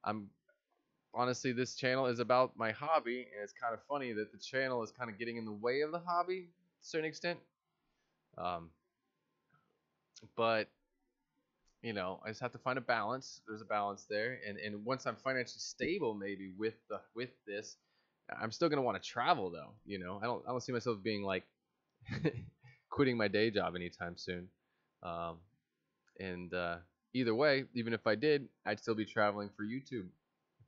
I'm honestly, this channel is about my hobby, and it's kind of funny that the channel is kind of getting in the way of the hobby to a certain extent. But I just have to find a balance. There's a balance there, and once I'm financially stable, maybe with this, I'm still gonna want to travel though. I don't see myself being like quitting my day job anytime soon. either way, even if I did, I'd still be traveling for YouTube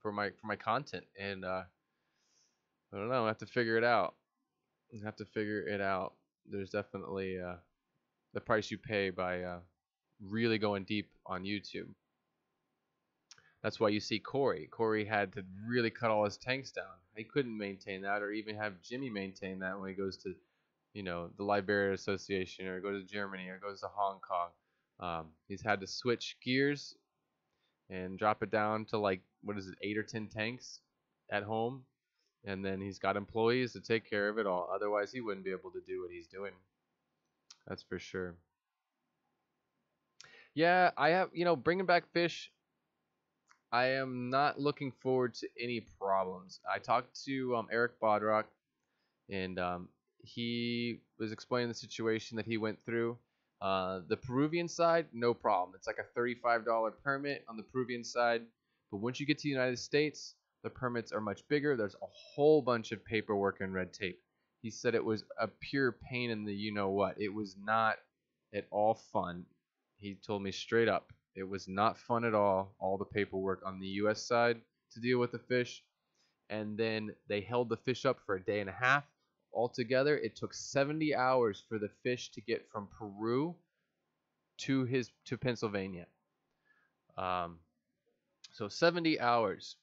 for my content, and I don't know. I have to figure it out. I have to figure it out. There's definitely the price you pay by really going deep on YouTube. That's why you see Corey. Corey had to really cut all his tanks down. He couldn't maintain that, or even have Jimmy maintain that when he goes to, the Liberia Association, or goes to Germany, or goes to Hong Kong. He's had to switch gears and drop it down to like, what is it, 8 or 10 tanks at home, and then he's got employees to take care of it all. Otherwise, he wouldn't be able to do what he's doing. That's for sure. Yeah, I have, bringing back fish. I am not looking forward to any problems. I talked to Eric Bodrock, and he was explaining the situation that he went through. The Peruvian side, no problem. It's like a $35 permit on the Peruvian side. But once you get to the United States, the permits are much bigger. There's a whole bunch of paperwork and red tape. He said it was a pure pain in the you-know-what. It was not at all fun. He told me straight up, it was not fun at all the paperwork on the U.S. side to deal with the fish. And then they held the fish up for a day and a half. Altogether, it took 70 hours for the fish to get from Peru to Pennsylvania. So 70 hours.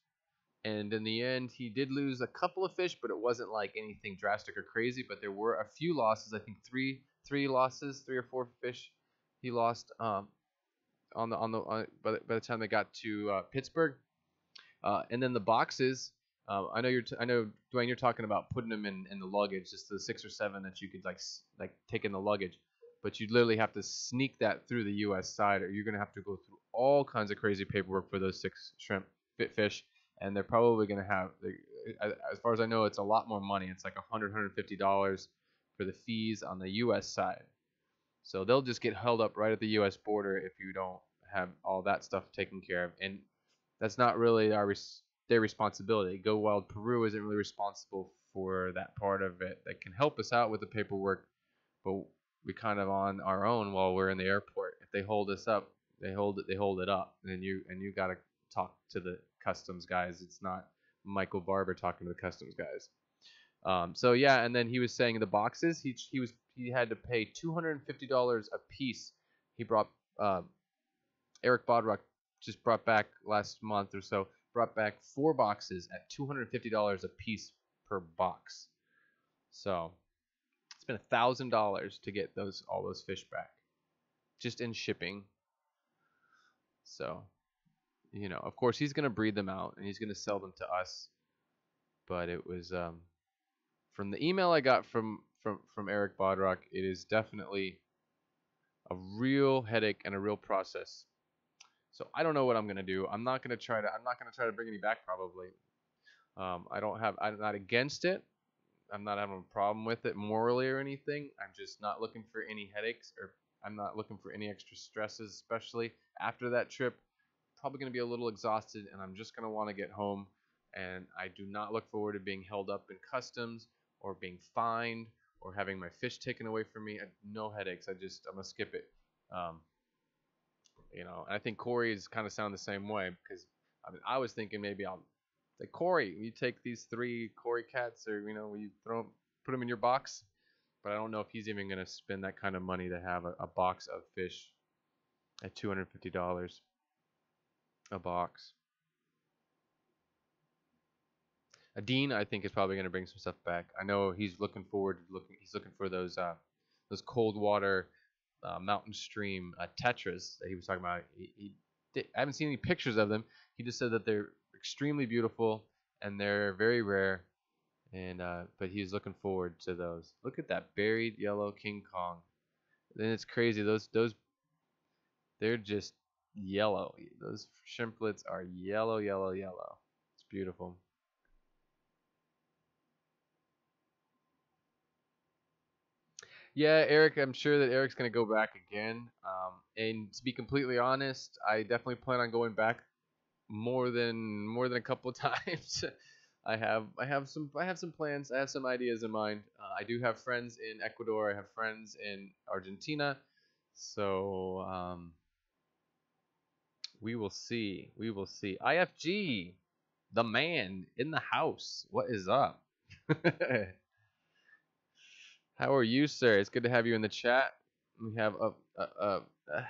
And in the end, he did lose a couple of fish, but it wasn't like anything drastic or crazy. But there were a few losses. I think three losses, 3 or 4 fish he lost by the time they got to Pittsburgh. And then the boxes. I know Dwayne, you're talking about putting them in the luggage, just the 6 or 7 that you could like take in the luggage. But you literally have to sneak that through the U.S. side, or you're gonna have to go through all kinds of crazy paperwork for those 6 shrimp fish, and they're probably gonna have, as far as I know, it's a lot more money. It's like $150 for the fees on the U.S. side. So they'll just get held up right at the U.S. border if you don't have all that stuff taken care of, and that's not really their responsibility. Go Wild Peru isn't really responsible for that part of it. They can help us out with the paperwork, but we kind of on our own while we're in the airport. If they hold us up, they hold it up, and you got to talk to the customs guys. It's not Michael Barber talking to the customs guys. So yeah, and then he was saying the boxes, he had to pay $250 a piece. He brought Eric Bodrock just brought back last month or so, brought back 4 boxes at $250 a piece per box. So it's been $1,000 to get all those fish back, just in shipping. So, of course he's gonna breed them out and he's gonna sell them to us. But it was from the email I got from Eric Bodrock, it is definitely a real headache and a real process. So I don't know what I'm gonna do. I'm not gonna try to bring any back probably. I'm not against it. I'm not having a problem with it morally or anything. I'm just not looking for any headaches, or I'm not looking for any extra stresses, especially after that trip. Probably gonna be a little exhausted, and I'm just gonna want to get home. And I do not look forward to being held up in customs or being fined or having my fish taken away from me. No headaches. I'm gonna skip it. And I think Corey is kind of sound the same way, because I was thinking maybe I'll say, Corey, you take these 3 Corey cats, or will you put them in your box? But I don't know if he's even gonna spend that kind of money to have a box of fish at $250 a box. Dean, I think, is probably gonna bring some stuff back. I know he's looking for those cold water mountain stream tetras that he was talking about. I haven't seen any pictures of them. He just said that they're extremely beautiful and they're very rare, and but he's looking forward to those. Look at that buried yellow King Kong. Then it's crazy. Those they're just yellow. Those shrimplets are yellow, yellow, yellow. It's beautiful. Yeah, Eric, I'm sure that Eric's gonna go back again. And to be completely honest, I definitely plan on going back more than a couple of times. I have some plans. I have some ideas in mind. I do have friends in Ecuador. I have friends in Argentina. So We will see. We will see. IFG, the man in the house. What is up? How are you, sir? It's good to have you in the chat. We have a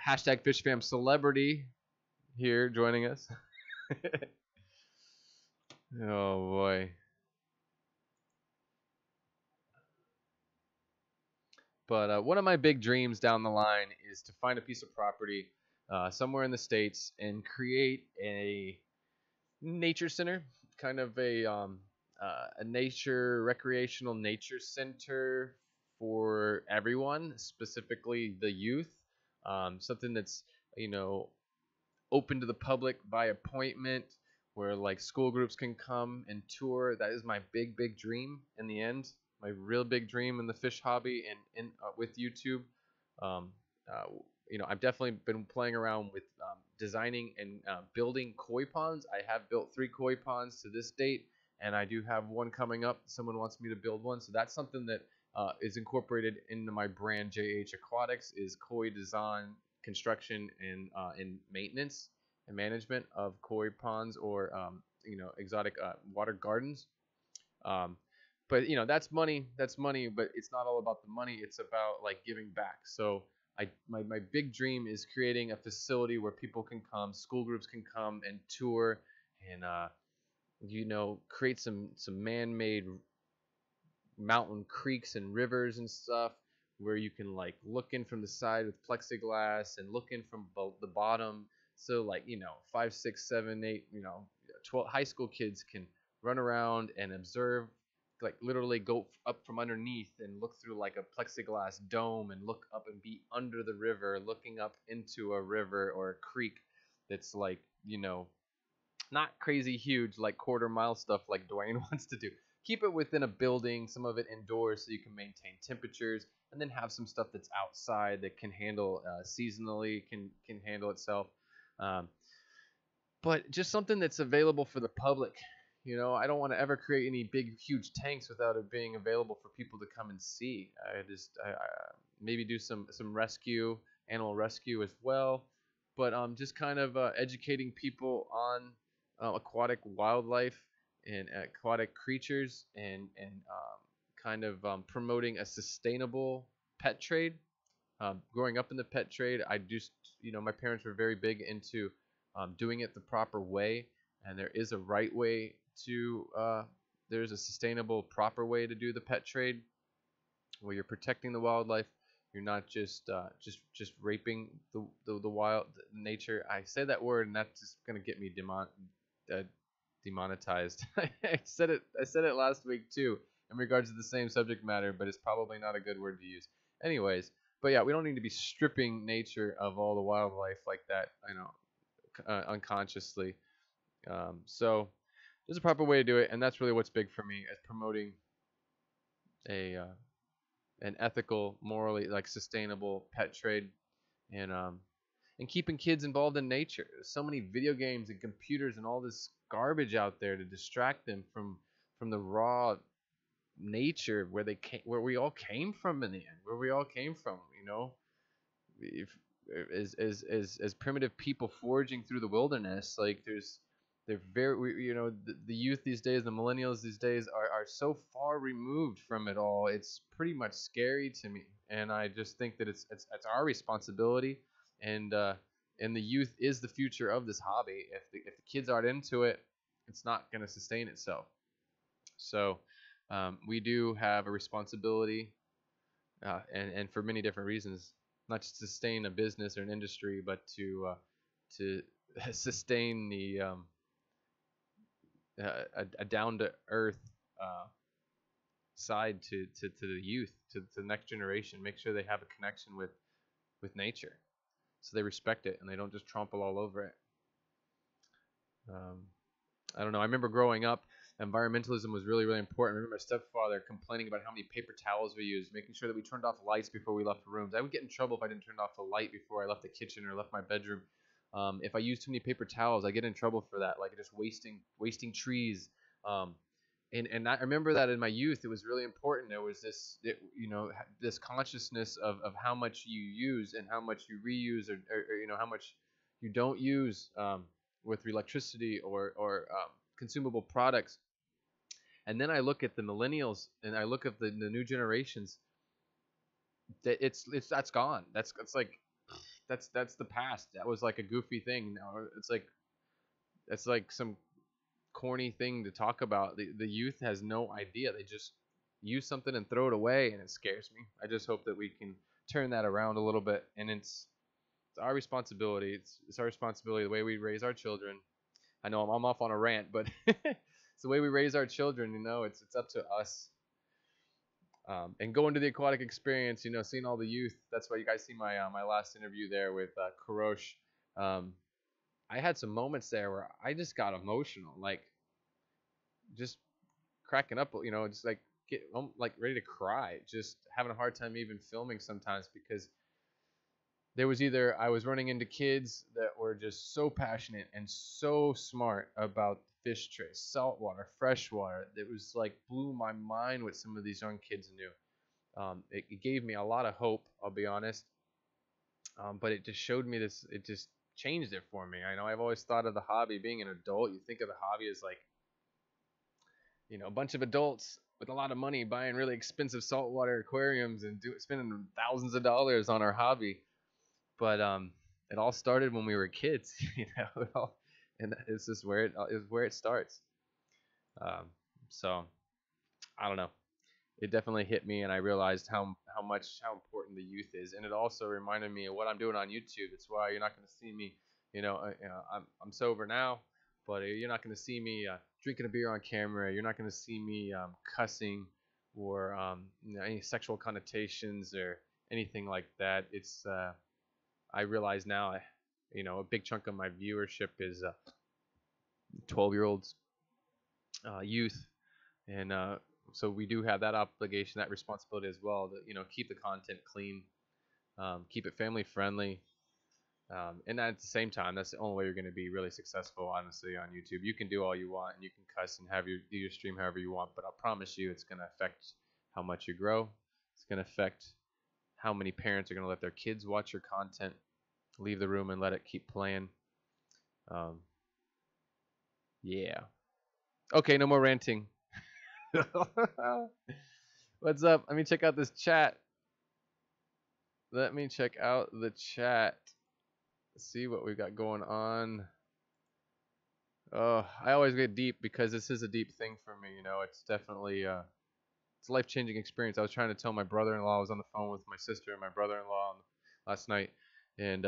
hashtag FishFam celebrity here joining us. Oh boy. But one of my big dreams down the line is to find a piece of property somewhere in the States and create a nature center, kind of a nature recreational nature center for everyone, specifically the youth. Something that's you know open to the public by appointment, where like school groups can come and tour. That is my big dream in the end. My real big dream in the fish hobby and in with YouTube. Um, uh, I've definitely been playing around with designing and building koi ponds. I have built 3 koi ponds to this date, and I do have one coming up. Someone wants me to build one, so that's something that is incorporated into my brand JH Aquatics is koi design, construction, and maintenance and management of koi ponds or exotic water gardens. Um, but that's money. That's money. But it's not all about the money. It's about like giving back. So my big dream is creating a facility where people can come, school groups can come and tour, and create some man-made mountain creeks and rivers and stuff where you can like look in from the side with plexiglass and look in from the bottom, so like 5 6 7 8 12 high school kids can run around and observe, like literally go up from underneath and look through like a plexiglass dome and look up and be under the river looking up into a river or a creek that's like not crazy huge like quarter-mile stuff like Dwayne wants to do. Keep it within a building, some of it indoors so you can maintain temperatures, and then have some stuff that's outside that can handle seasonally, can handle itself. Um, but just something that's available for the public. I don't want to ever create any big, huge tanks without it being available for people to come and see. I maybe do some rescue, animal rescue as well, but just kind of educating people on aquatic wildlife and aquatic creatures, and kind of promoting a sustainable pet trade. Growing up in the pet trade, I just my parents were very big into doing it the proper way, and there is a right way to there's a sustainable proper way to do the pet trade where you're protecting the wildlife. You're not just raping the wild nature. I say that word and that's just gonna get me demonetized. I said it last week too in regards to the same subject matter, but it's probably not a good word to use. Anyways, but yeah, we don't need to be stripping nature of all the wildlife like that, unconsciously. So there's a proper way to do it, and that's really what's big for me, is promoting a an ethical, morally like sustainable pet trade, and keeping kids involved in nature. There's so many video games and computers and all this garbage out there to distract them from the raw nature where we all came from in the end, where we all came from. If, as primitive people foraging through the wilderness, like they're very the youth these days, the millennials these days are so far removed from it all. It's pretty much scary to me, and I just think that it's our responsibility, and the youth is the future of this hobby. If the kids aren't into it, it's not going to sustain itself. So we do have a responsibility, and for many different reasons, not just to sustain a business or an industry, but to sustain the a down to earth side to the youth, to the next generation. Make sure they have a connection with nature, so they respect it and they don't just trample all over it. I don't know. I remember growing up, environmentalism was really, really important. I remember my stepfather complaining about how many paper towels we used, making sure that we turned off lights before we left rooms. I would get in trouble if I didn't turn off the light before I left the kitchen or left my bedroom. If I used too many paper towels, I get in trouble for that, like just wasting trees. And I remember that in my youth, it was really important. There was this consciousness of how much you use and how much you reuse, or how much you don't use with electricity or consumable products. And then I look at the millennials and I look at the new generations. That it's that's gone. It's like that's the past. That was like a goofy thing. Now it's like some corny thing to talk about. The youth has no idea. They just use something and throw it away, and it scares me. I just hope that we can turn that around a little bit, and it's our responsibility. It's our responsibility the way we raise our children. I know I'm off on a rant, but it's the way we raise our children. It's up to us. And going to the aquatic experience, seeing all the youth. That's why you guys see my last interview there with Karosh. Um, I had some moments there where I just got emotional, like just cracking up, just like like ready to cry, just having a hard time even filming sometimes because there was either I was running into kids that were just so passionate and so smart about fish trace, saltwater, freshwater. It was like blew my mind what some of these young kids knew. It gave me a lot of hope, I'll be honest. But it just showed me this. It just changed it for me. I know I've always thought of the hobby being an adult. You think of the hobby as like, a bunch of adults with a lot of money buying really expensive saltwater aquariums and spending thousands of dollars on our hobby. But it all started when we were kids, and it's just where it starts. Um, so I don't know. It definitely hit me, and I realized how important the youth is, and it also reminded me of what I'm doing on YouTube. It's why you're not going to see me, I'm sober now, but you're not going to see me drinking a beer on camera. You're not going to see me cussing or any sexual connotations or anything like that. It's I realize now, a big chunk of my viewership is 12-year-olds, youth, and so we do have that obligation, that responsibility as well to keep the content clean, keep it family friendly, and at the same time, that's the only way you're going to be really successful, honestly, on YouTube. You can do all you want, and you can cuss and do your stream however you want, but I promise you, it's going to affect how much you grow. It's going to affect how many parents are going to let their kids watch your content, leave the room and let it keep playing. Yeah. Okay, no more ranting. What's up? Let me check out this chat. Let me check out the chat. See what we got going on. Oh, I always get deep because this is a deep thing for me. It's definitely it's a life-changing experience. I was trying to tell my brother-in-law. I was on the phone with my sister and my brother-in-law last night, and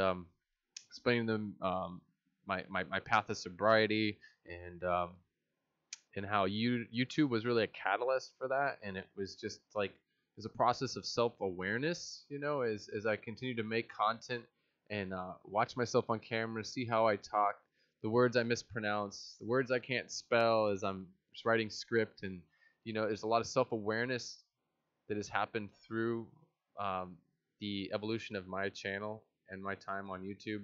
explaining to them my path of sobriety and how YouTube was really a catalyst for that, and it was just like it was a process of self-awareness. As I continue to make content and watch myself on camera, see how I talk, the words I mispronounce, the words I can't spell as I'm writing script, and there's a lot of self-awareness that has happened through the evolution of my channel and my time on YouTube,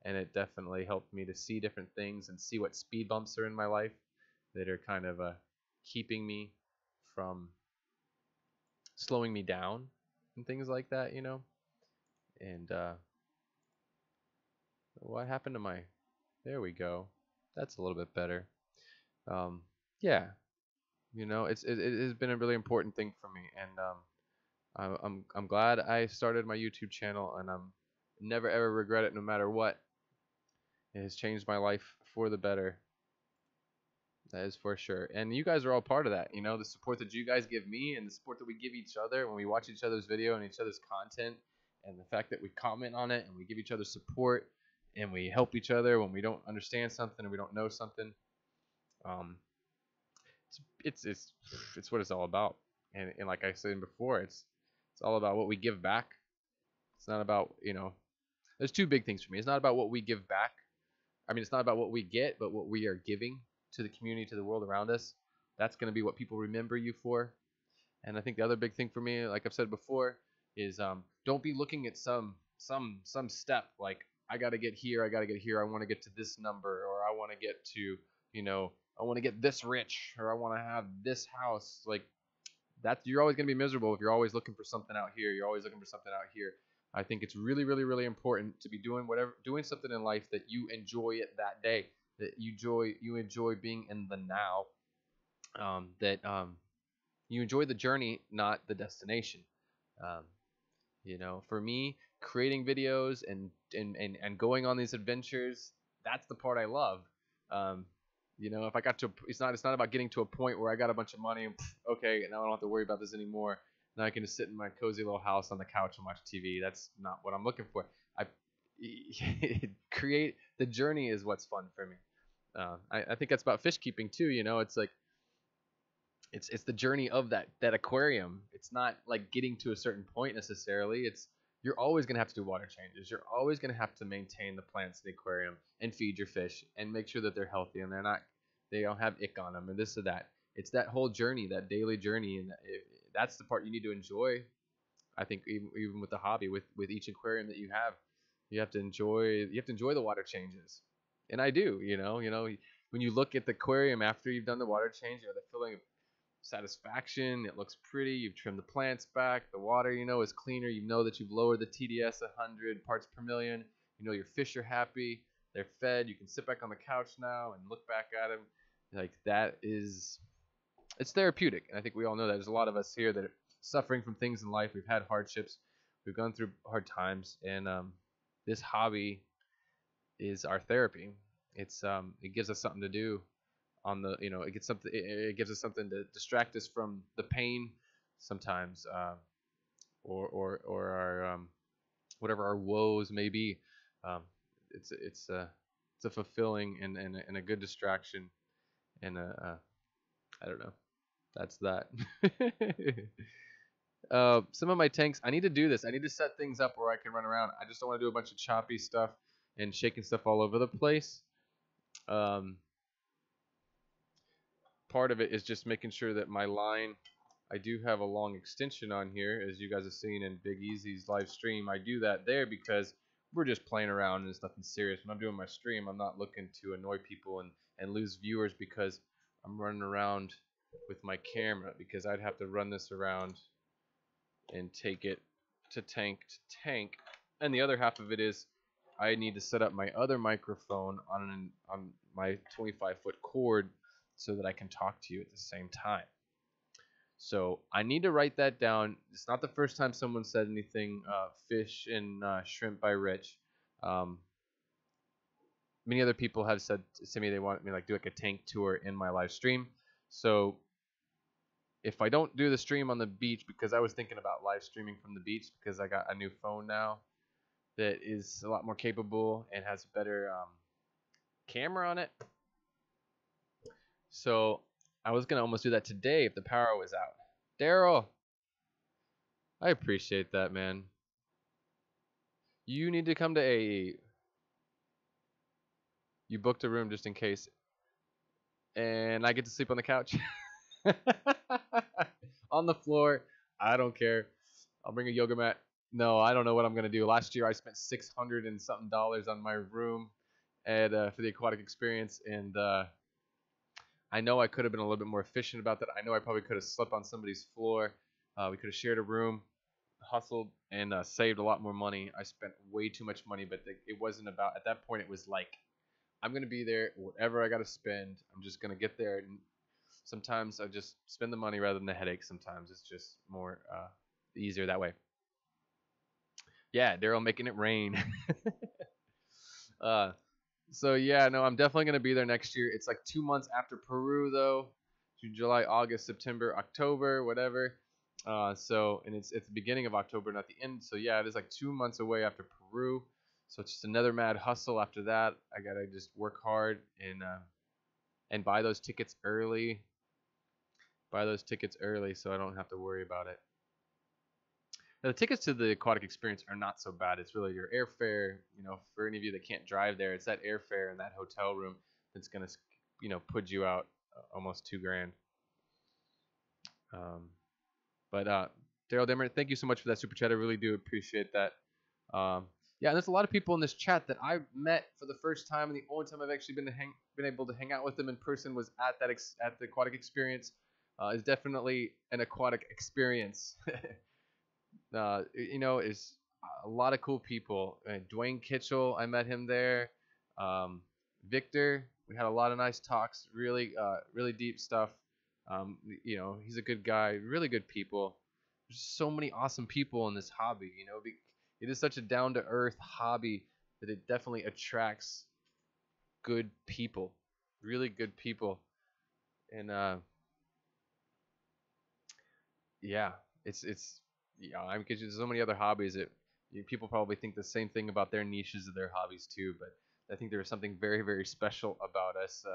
and it definitely helped me to see different things and see what speed bumps are in my life that are kind of keeping me from slowing me down and things like that, And what happened to my? There we go. That's a little bit better. Yeah, it has been a really important thing for me, and I'm glad I started my YouTube channel, and I'm never ever regret it, no matter what. It has changed my life for the better. That is for sure. And you guys are all part of that. The support that you guys give me and the support that we give each other when we watch each other's video and each other's content, and the fact that we comment on it and we give each other support and we help each other when we don't understand something or we don't know something. It's what it's all about. And like I said before, it's all about what we give back. It's not about, there's two big things for me. It's not about what we give back. I mean, it's not about what we get, but what we are giving to the community, to the world around us. That's going to be what people remember you for. And I think the other big thing for me, like I've said before, is don't be looking at some step like I got to get here, I want to get to this number, or I want to get to, I want to get this rich, or I want to have this house. Like that, you're always going to be miserable if you're always looking for something out here. You're always looking for something out here. I think it's really, really, really important to be doing something in life that you enjoy it that day, that you enjoy being in the now, that you enjoy the journey, not the destination. Um, for me, creating videos and going on these adventures, that's the part I love. Um, if I got to, it's not about getting to a point where I got a bunch of money and okay, now I don't have to worry about this anymore. Now I can just sit in my cozy little house on the couch and watch TV. That's not what I'm looking for. I create the journey is what's fun for me. I think that's about fish keeping too. It's like it's the journey of that aquarium. It's not like getting to a certain point necessarily. It's you're always gonna have to do water changes. You're always gonna have to maintain the plants in the aquarium and feed your fish and make sure that they're healthy and they don't have ick on them and this or that. It's that whole journey, that daily journey, and that's the part you need to enjoy. I think even with the hobby, with each aquarium that you have to enjoy the water changes, and I do. When you look at the aquarium after you've done the water change, the feeling of satisfaction. It looks pretty. You've trimmed the plants back. The water, is cleaner. You know that you've lowered the TDS 100 parts per million. Your fish are happy. They're fed. You can sit back on the couch now and look back at them. Like it's therapeutic. And I think we all know that. There's a lot of us here that are suffering from things in life. We've had hardships. We've gone through hard times. And this hobby is our therapy. It gives us something to do on the it gives us something to distract us from the pain sometimes, or our whatever our woes may be. It's a fulfilling and a good distraction, and I don't know, that's that. Some of my tanks, I need to do this. I need to set things up where I can run around. I just don't want to do a bunch of choppy stuff and shaking stuff all over the place. Part of it is just making sure that my line, I do have a long extension on here, as you guys have seen in Big Easy's live stream. I do that there because we're just playing around and it's nothing serious. When I'm doing my stream, I'm not looking to annoy people and lose viewers because I'm running around with my camera, because I'd have to run this around and take it to tank to tank. And the other half of it is I need to set up my other microphone on my 25-foot cord so that I can talk to you at the same time. So I need to write that down. It's not the first time someone said anything. Fish and shrimp by Rich. Many other people have said to me they want me do like a tank tour in my live stream. So if I don't do the stream on the beach, because I was thinking about live streaming from the beach because I got a new phone now that is a lot more capable and has a better camera on it. So I was gonna almost do that today if the power was out. Daryl, I appreciate that, man. You need to come to AE. You booked a room just in case, and I get to sleep on the couch. On the floor. I don't care. I'll bring a yoga mat. No, I don't know what I'm gonna do. Last year I spent $600 and something on my room at for the aquatic experience, and I know I could have been a little bit more efficient about that. I know I probably could have slept on somebody's floor. We could have shared a room, hustled, and saved a lot more money. I spent way too much money, but it wasn't about, at that point, it was like, I'm going to be there, whatever I got to spend. I'm just going to get there. And sometimes I just spend the money rather than the headache. Sometimes it's just more easier that way. Yeah, Daryl making it rain. So yeah, no, I'm definitely gonna be there next year. It's like 2 months after Peru though, June, July, August, September, October, whatever. And it's the beginning of October, not the end. So yeah, it is like 2 months away after Peru. So it's just another mad hustle after that. I gotta just work hard and buy those tickets early. Buy those tickets early so I don't have to worry about it. Now, the tickets to the aquatic experience are not so bad. It's really your airfare. For any of you that can't drive there, it's that airfare and that hotel room that's gonna, put you out almost $2,000. But Daryl Demmer, thank you so much for that super chat. I really do appreciate that. Yeah, and there's a lot of people in this chat that I've met for the first time, and the only time I've actually been able to hang out with them in person was at the aquatic experience. Is definitely an aquatic experience. Is a lot of cool people. Dwayne Kitchell, I met him there. Um, Victor, we had a lot of nice talks. Really deep stuff. He's a good guy. Really good people. There's so many awesome people in this hobby. It is such a down to earth hobby that it definitely attracts good people, really good people, and yeah, it's I'm because there's so many other hobbies that people probably think the same thing about their niches of their hobbies too, but I think there's something very very special about us.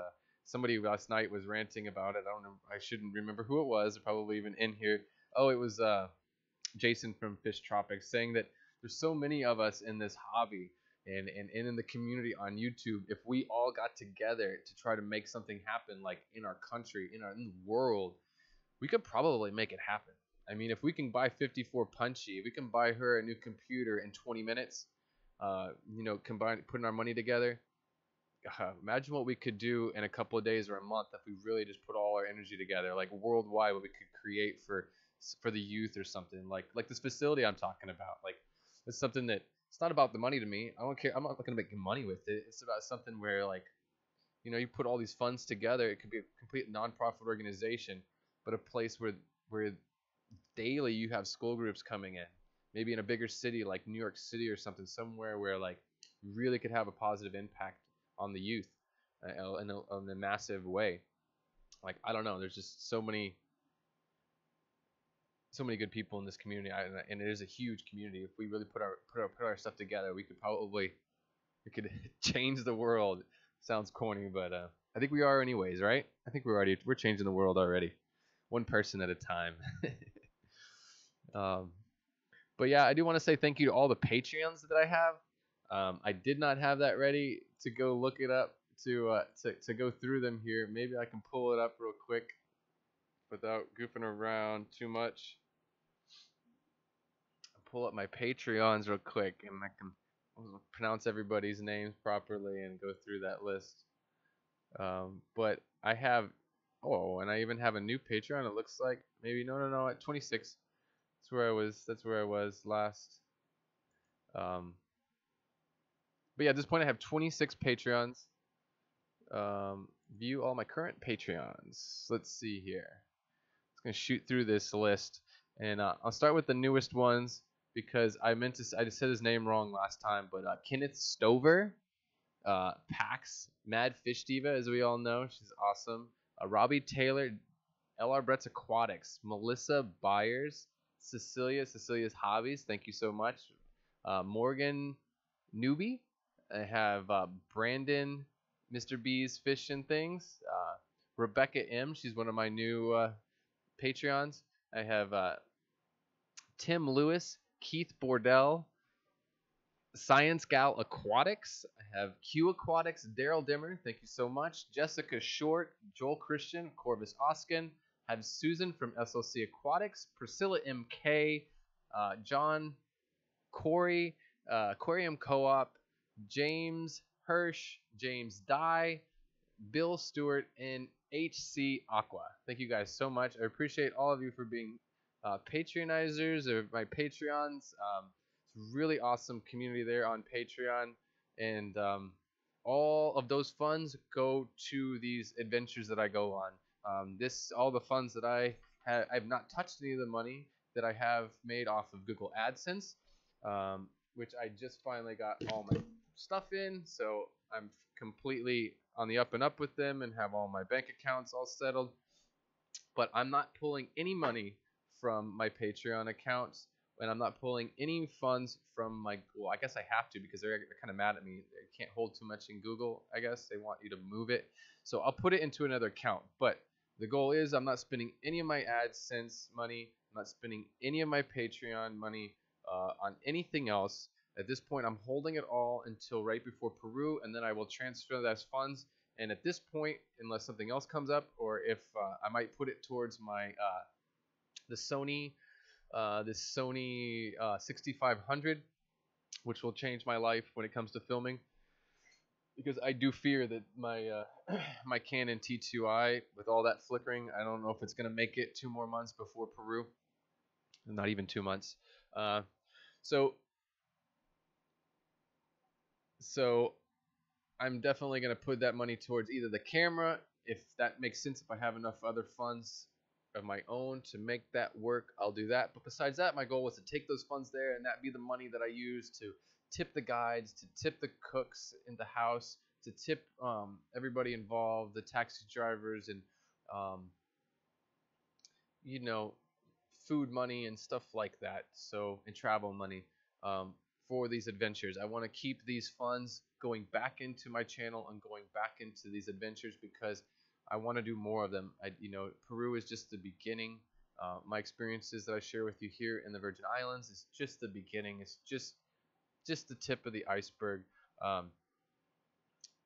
Somebody last night was ranting about it. I don't know. I shouldn't remember who it was. Probably even in here. Oh, it was Jason from Fish Tropics saying that there's so many of us in this hobby and in the community on YouTube. If we all got together to try to make something happen, like in our country, in the world, we could probably make it happen. I mean, if we can buy 54 Punchy, if we can buy her a new computer in 20 minutes, putting our money together, imagine what we could do in a couple of days or a month if we really just put all our energy together, like worldwide, what we could create for the youth or something like this facility I'm talking about. Like, it's something that it's not about the money to me. I don't care. I'm not going to make money with it. It's about something where, like, you put all these funds together. It could be a complete nonprofit organization, but a place where daily you have school groups coming in, maybe in a bigger city like New York City or something, somewhere where, like, you really could have a positive impact on the youth in a massive way. Like, I don't know, there's just so many good people in this community, and it is a huge community. If we really put our stuff together, we could change the world. Sounds corny, but I think we are anyways, right? I think we're changing the world already, one person at a time. um, but yeah, I do want to say thank you to all the Patreons that I have. I did not have that ready to go look it up to go through them here. Maybe I can pull it up real quick without goofing around too much. Pull up my Patreons real quick, and I can pronounce everybody's names properly and go through that list. But I have, and I even have a new Patreon. It looks like maybe no, at 26. That's where I was. That's where I was last. But yeah, at this point I have 26 Patreons. View all my current Patreons. Let's see here. I'm gonna shoot through this list, and I'll start with the newest ones because I just said his name wrong last time. But Kenneth Stover, Pax, Mad Fish Diva, as we all know, she's awesome. Robbie Taylor, LR Brett's Aquatics, Melissa Byers, Cecilia's Hobbies. Thank you so much. Morgan Newbie. I have Brandon, Mr. B's Fish and Things. Rebecca M. She's one of my new Patreons. I have Tim Lewis, Keith Bordell, Science Gal Aquatics. I have Q Aquatics, Daryl Dimmer. Thank you so much. Jessica Short, Joel Christian, Corvus Oskin. I have Susan from SLC Aquatics, Priscilla MK, John Corey, Aquarium Co-op, James Hirsch, James Dye, Bill Stewart, and HC Aqua. Thank you guys so much. I appreciate all of you for being patronizers of my Patreons. It's a really awesome community there on Patreon, and all of those funds go to these adventures that I go on. All the funds that I've not touched any of the money that I have made off of Google AdSense, which I just finally got all my stuff in, so I'm completely on the up and up with them and have all my bank accounts all settled. But I'm not pulling any money from my Patreon accounts, and I'm not pulling any funds from well, I guess I have to because they're kind of mad at me. They can't hold too much in Google, I guess. They want you to move it. So I'll put it into another account. But the goal is I'm not spending any of my AdSense money. I'm not spending any of my Patreon money on anything else. At this point, I'm holding it all until right before Peru, and then I will transfer those funds. And at this point, unless something else comes up, or if I might put it towards my the Sony 6500, which will change my life when it comes to filming, because I do fear that my my Canon T2i, with all that flickering, I don't know if it's gonna make it 2 more months before Peru. Not even 2 months. So So I'm definitely going to put that money towards either the camera, if that makes sense. If I have enough other funds of my own to make that work, I'll do that. But besides that, my goal was to take those funds there, and that be the money that I use to tip the guides, to tip the cooks in the house, to tip everybody involved, the taxi drivers, and um, you know, food money and stuff like that. So, and travel money um, for these adventures. I want to keep these funds going back into my channel and going back into these adventures because I want to do more of them. Peru is just the beginning. My experiences that I share with you here in the Virgin Islands is just the beginning. It's just the tip of the iceberg. Um,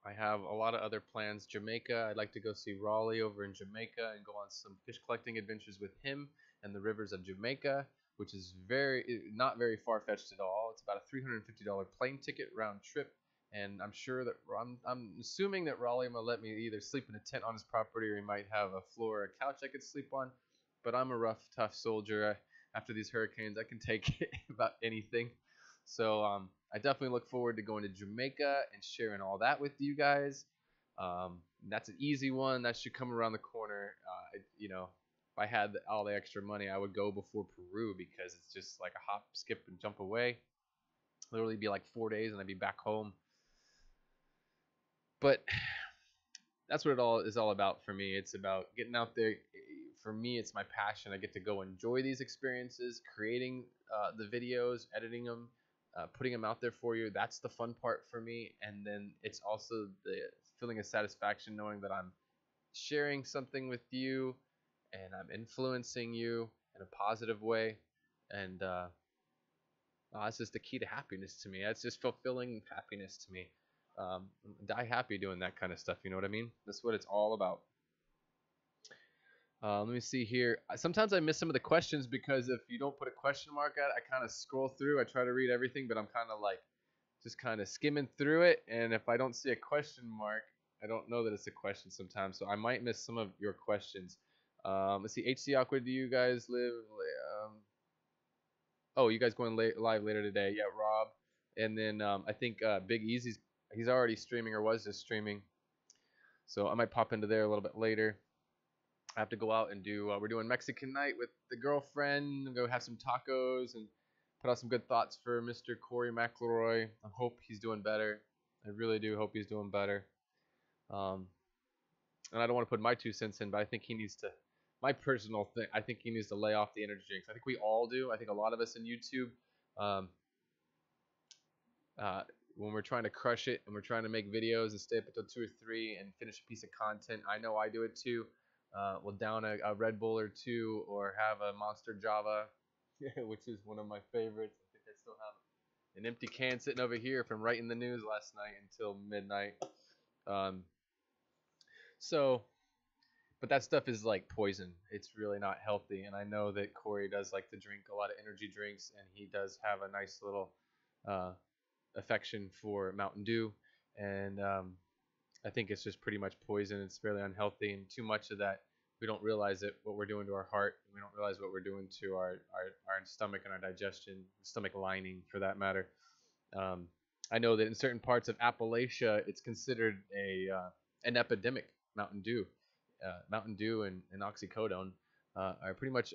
I have a lot of other plans. Jamaica, I'd like to go see Raleigh over in Jamaica and go on some fish collecting adventures with him and the rivers of Jamaica, which is not very far fetched at all. It's about a $350 plane ticket round trip, and I'm sure that I'm assuming that Raleigh will let me either sleep in a tent on his property or he might have a floor or a couch I could sleep on. But I'm a rough, tough soldier. After these hurricanes, I can take about anything. So I definitely look forward to going to Jamaica and sharing all that with you guys. That's an easy one. That should come around the corner. If I had all the extra money, I would go before Peru because it's just like a hop, skip, and jump away. Literally be like 4 days and I'd be back home. But that's what it all is all about for me. It's about getting out there. For me, it's my passion. I get to go enjoy these experiences, creating the videos, editing them, putting them out there for you. That's the fun part for me. And then it's also the feeling of satisfaction knowing that I'm sharing something with you and I'm influencing you in a positive way. And that's just the key to happiness to me. That's just fulfilling happiness to me. Die happy doing that kind of stuff. You know what I mean? That's what it's all about. Let me see here. Sometimes I miss some of the questions because if you don't put a question mark at it, I kind of scroll through. I try to read everything, but I'm kind of like just kind of skimming through it. And if I don't see a question mark, I don't know that it's a question sometimes. So I might miss some of your questions. Let's see. HC Aqua, do you guys live? Oh, you guys going live later today? Yeah, Rob. And then I think Big Easy's he's already streaming or was just streaming. So I might pop into there a little bit later. I have to go out and we're doing Mexican night with the girlfriend and go have some tacos and put out some good thoughts for Mr. Corey McElroy. I hope he's doing better. I really do hope he's doing better. And I don't want to put my 2 cents in, but I think he needs to, my personal thing, I think he needs to lay off the energy drinks. I think we all do. I think a lot of us in YouTube, when we're trying to crush it and we're trying to make videos and stay up until 2 or 3 and finish a piece of content, I know I do it too. We'll down a Red Bull or 2 or have a Monster Java, which is one of my favorites. I think I still have an empty can sitting over here from writing the news last night until midnight. But that stuff is like poison. It's really not healthy. And I know that Corey does like to drink a lot of energy drinks, and he does have a nice little affection for Mountain Dew. And I think it's just pretty much poison. It's fairly unhealthy, and too much of that, we don't realize it, what we're doing to our heart. We don't realize what we're doing to our stomach and our digestion, stomach lining for that matter. I know that in certain parts of Appalachia, it's considered an epidemic. Mountain Dew and oxycodone are pretty much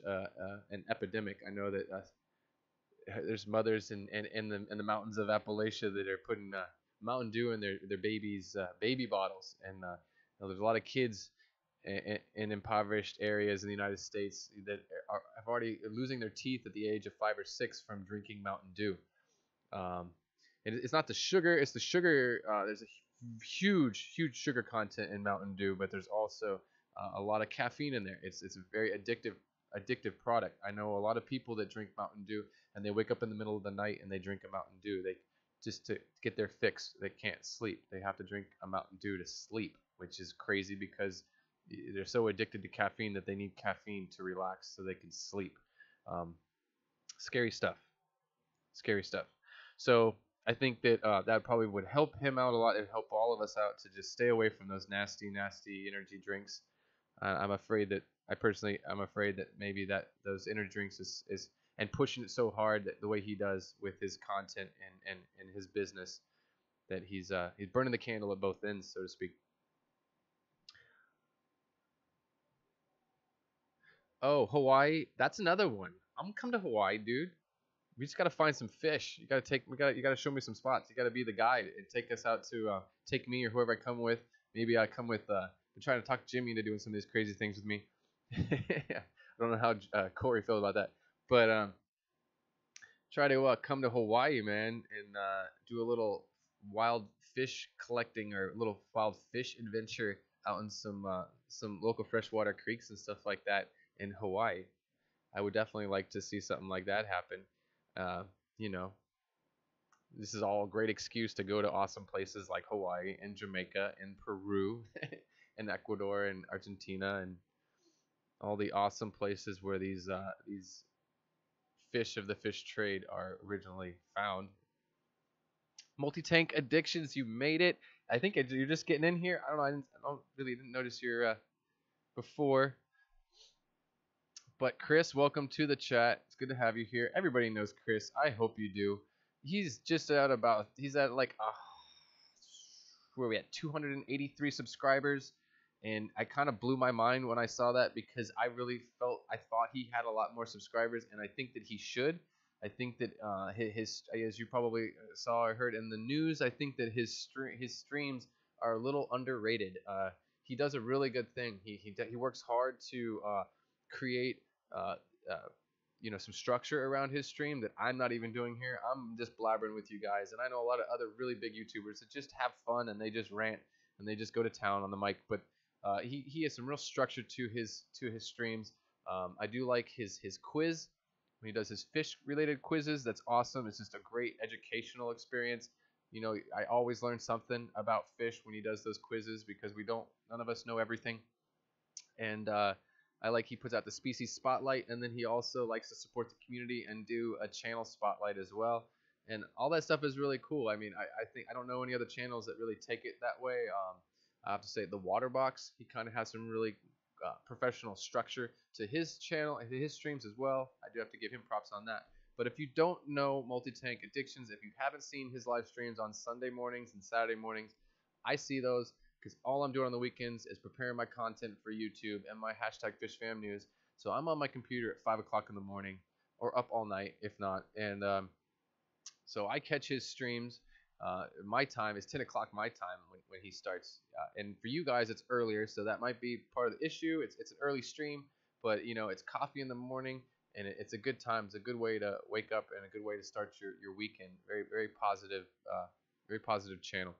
an epidemic. I know that there's mothers in the mountains of Appalachia that are putting Mountain Dew in their babies' baby bottles, and there's a lot of kids in impoverished areas in the United States that have already losing their teeth at the age of 5 or 6 from drinking Mountain Dew. And it's not the sugar; it's the sugar. There's a huge sugar content in Mountain Dew, but there's also a lot of caffeine in there. It's a very addictive product. I know a lot of people that drink Mountain Dew and they wake up in the middle of the night and they drink a Mountain Dew. They just to get their fix. They can't sleep. They have to drink a Mountain Dew to sleep, which is crazy because they're so addicted to caffeine that they need caffeine to relax so they can sleep. Scary stuff. Scary stuff. So I think that that probably would help him out a lot. It'd help all of us out to just stay away from those nasty energy drinks. I'm afraid that maybe that those energy drinks is and pushing it so hard that the way he does with his content and his business that he's burning the candle at both ends, so to speak. Oh, Hawaii, that's another one. I'm gonna come to Hawaii, dude. We just gotta find some fish. You gotta show me some spots. You gotta be the guide and take us out to take me or whoever I come with. Maybe I come with. I'm trying to talk Jimmy into doing some of these crazy things with me. I don't know how Corey feels about that, but try to come to Hawaii, man, and do a little wild fish collecting or a little wild fish adventure out in some local freshwater creeks and stuff like that in Hawaii. I would definitely like to see something like that happen. Uh, you know, this is all a great excuse to go to awesome places like Hawaii and Jamaica and Peru and Ecuador and Argentina and all the awesome places where these fish of the fish trade are originally found. Multi-tank addictions, you made it. I think you're just getting in here. I don't know. Didn't notice your before. But Chris, welcome to the chat. It's good to have you here. Everybody knows Chris. I hope you do. He's just he's at like where are we at 283 subscribers, and I kind of blew my mind when I saw that because I thought he had a lot more subscribers, and I think that he should. I think that his as you probably saw or heard in the news, I think that his streams are a little underrated. He does a really good thing. He works hard to create uh, uh, some structure around his stream that I'm not even doing here. I'm just blabbering with you guys, and I know a lot of other really big YouTubers that just have fun and they just rant and they just go to town on the mic. But he has some real structure to his streams. I do like his quiz when he does his fish related quizzes. That's awesome. It's just a great educational experience. I always learn something about fish when he does those quizzes because none of us know everything. And I like he puts out the species spotlight, and then he also likes to support the community and do a channel spotlight as well. And all that stuff is really cool. I mean, I think I don't know any other channels that really take it that way. I have to say the Waterbox, he kind of has some really professional structure to his channel and his streams as well. I do have to give him props on that. But if you don't know Multi-Tank Addictions, if you haven't seen his live streams on Sunday mornings and Saturday mornings, I see those because all I'm doing on the weekends is preparing my content for YouTube and my #FishFamNews. So I'm on my computer at 5 o'clock in the morning or up all night if not. And so I catch his streams. My time is 10 o'clock my time when he starts. And for you guys, it's earlier, so that might be part of the issue. It's an early stream, but it's coffee in the morning, and it's a good time. It's a good way to wake up and a good way to start your weekend. Very, very positive channel.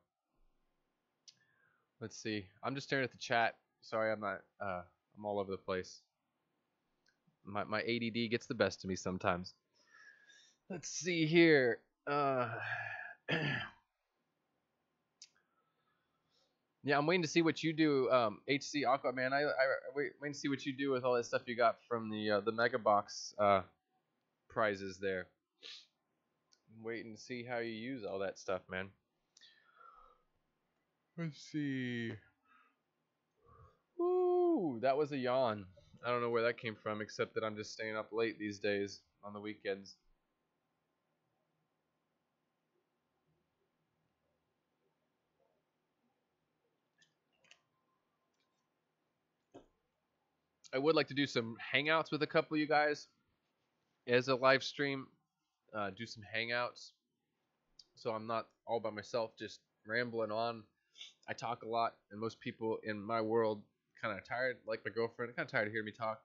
Let's see. I'm just staring at the chat. Sorry, I'm not. I'm all over the place. My ADD gets the best of me sometimes. Let's see here. Yeah, I'm waiting to see what you do, HC Aqua man. I waiting to see what you do with all that stuff you got from the Mega Box prizes there. I'm waiting to see how you use all that stuff, man. Let's see. Ooh, that was a yawn. I don't know where that came from, except that I'm just staying up late these days on the weekends. I would like to do some hangouts with a couple of you guys as a live stream. Do some hangouts, so I'm not all by myself just rambling on. I talk a lot, and most people in my world kind of tired, like my girlfriend, kind of tired of hearing me talk.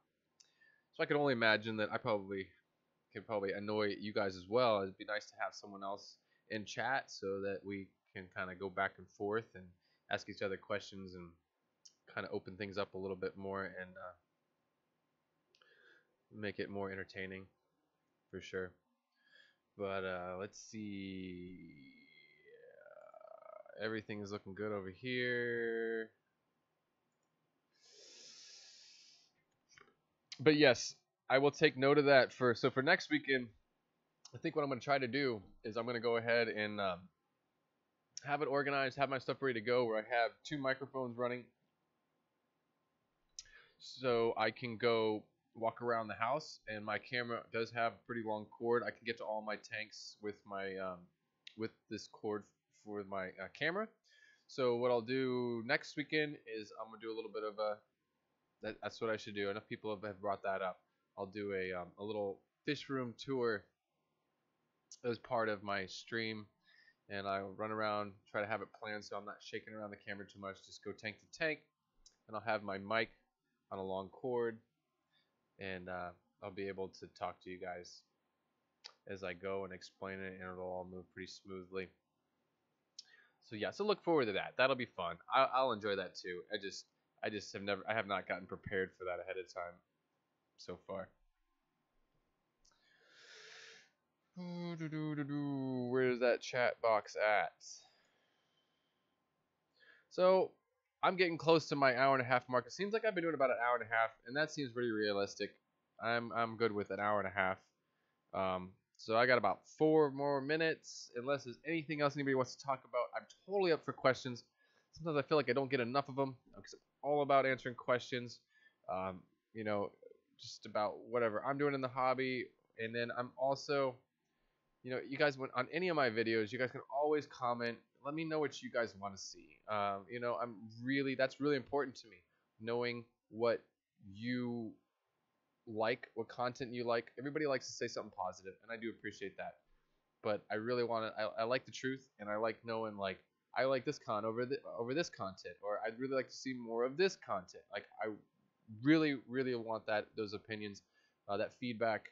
So I can only imagine that I could probably annoy you guys as well. It'd be nice to have someone else in chat so that we can kind of go back and forth and ask each other questions and kind of open things up a little bit more and make it more entertaining for sure. But let's see. Everything is looking good over here. But yes, I will take note of that for next weekend. I think what I'm going to try to do is I'm going to go ahead and have it organized, have my stuff ready to go, where I have 2 microphones running, so I can go walk around the house, and my camera does have a pretty long cord. I can get to all my tanks with my with this cord for my camera. So what I'll do next weekend is I'm gonna do a little bit of a that's what I should do. Enough people have brought that up. I'll do a little fish room tour as part of my stream, and I'll run around, try to have it planned so I'm not shaking around the camera too much. Just go tank to tank, and I'll have my mic on a long cord, and I'll be able to talk to you guys as I go and explain it, and it'll all move pretty smoothly. So yeah, so look forward to that. That'll be fun. I'll enjoy that too. I just have not gotten prepared for that ahead of time so far. Where's that chat box at? So I'm getting close to my hour and a half mark. It seems like I've been doing about an hour and a half, and that seems pretty realistic. I'm good with an hour and a half. So I got about 4 more minutes, unless there's anything else anybody wants to talk about. I'm totally up for questions. Sometimes I feel like I don't get enough of them, because I'm all about answering questions. You know, just about whatever I'm doing in the hobby, and then I'm also, you know, you guys on any of my videos, you guys can always comment. Let me know what you guys want to see. You know, that's really important to me, knowing what you like, what content you like. Everybody likes to say something positive, and I do appreciate that. But I really want to. I like the truth, and I like knowing, like, I like this over this content, or I'd really like to see more of this content. Like, I really want those opinions, that feedback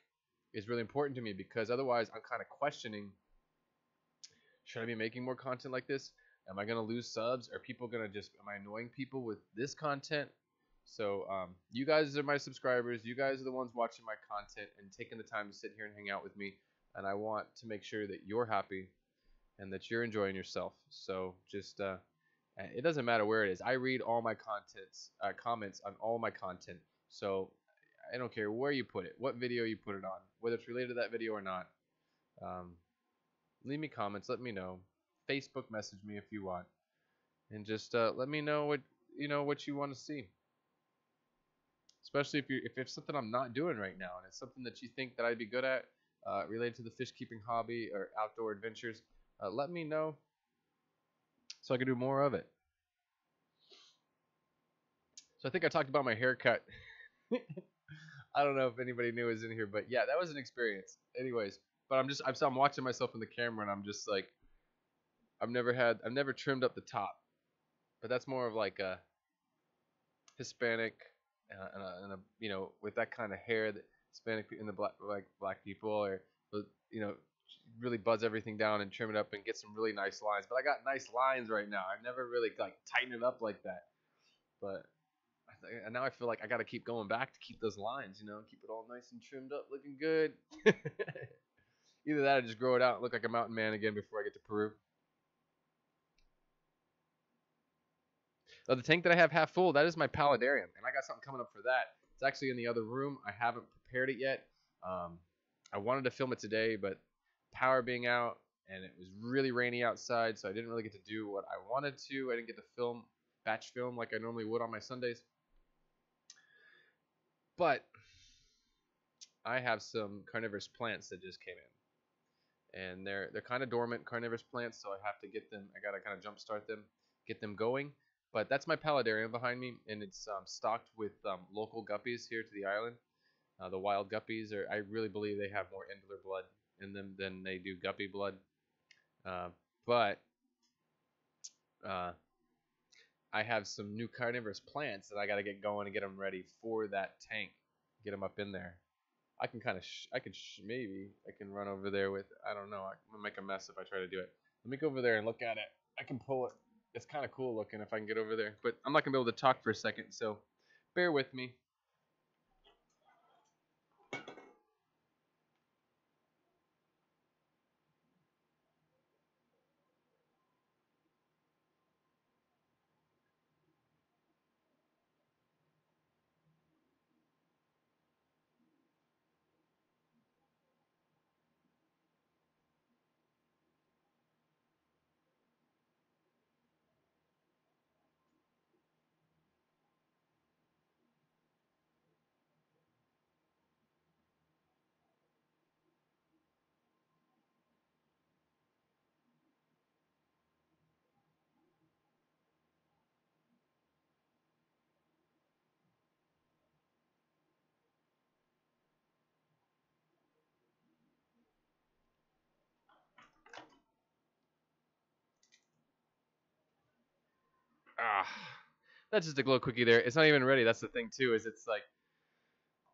is really important to me, because otherwise I'm kind of questioning, should I be making more content like this? Am I gonna lose subs? Are people gonna am I annoying people with this content? So you guys are my subscribers. You guys are the ones watching my content and taking the time to sit here and hang out with me. And I want to make sure that you're happy and that you're enjoying yourself. So just it doesn't matter where it is. I read all my comments on all my content. So I don't care where you put it, what video you put it on, whether it's related to that video or not. Leave me comments. Let me know. Facebook message me if you want, and just let me know what you want to see. Especially if it's something I'm not doing right now, and it's something that you think that I'd be good at, related to the fish keeping hobby or outdoor adventures, let me know so I can do more of it. So I think I talked about my haircut. I don't know if anybody knew it was in here, but yeah, that was an experience. Anyways, but I'm watching myself in the camera, and I'm just like, I've never trimmed up the top, but that's more of like a Hispanic, and a you know, with that kind of hair, that Hispanic in the black people, or you know, really buzz everything down and trim it up and get some really nice lines. But I got nice lines right now. I've never really like tightened it up like that. But and now I feel like I got to keep going back to keep those lines, you know, keep it all nice and trimmed up, looking good. Either that or just grow it out and look like a mountain man again before I get to Peru. The tank that I have half full, that is my paludarium, and I got something coming up for that. It's actually in the other room. I haven't prepared it yet. I wanted to film it today, but power being out, and it was really rainy outside, so I didn't really get to do what I wanted to. I didn't get to batch film like I normally would on my Sundays. But I have some carnivorous plants that just came in, and they're kind of dormant carnivorous plants, so I have to get them. I gotta kind of jumpstart them, get them going. But that's my paludarium behind me, and it's stocked with local guppies here to the island. The wild guppies I really believe they have more Endler blood in them than they do guppy blood. But I have some new carnivorous plants that I got to get going and get them ready for that tank. Get them up in there. I can kind of, maybe I can run over there with, I don't know. I'm going to make a mess if I try to do it. Let me go over there and look at it. I can pull it. It's kind of cool looking if I can get over there. But I'm not going to be able to talk for a second, so bear with me. Ah, that's just a glow cookie there. It's not even ready. That's the thing too. Is it's like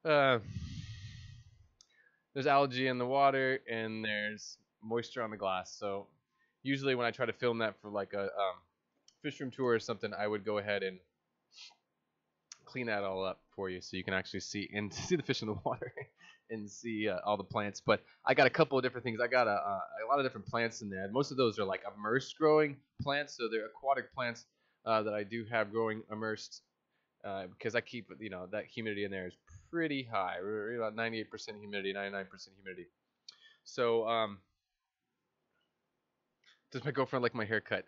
uh, there's algae in the water and there's moisture on the glass. So usually when I try to film that for like a fish room tour or something, I would go ahead and clean that all up for you so you can actually see and see the fish in the water and see all the plants. But I got a couple of different things. I got a lot of different plants in there. Most of those are like immersed growing plants, so they're aquatic plants that I do have growing immersed because I keep that humidity in there is pretty high. We're about 98% humidity, 99% humidity. So does my girlfriend like my haircut?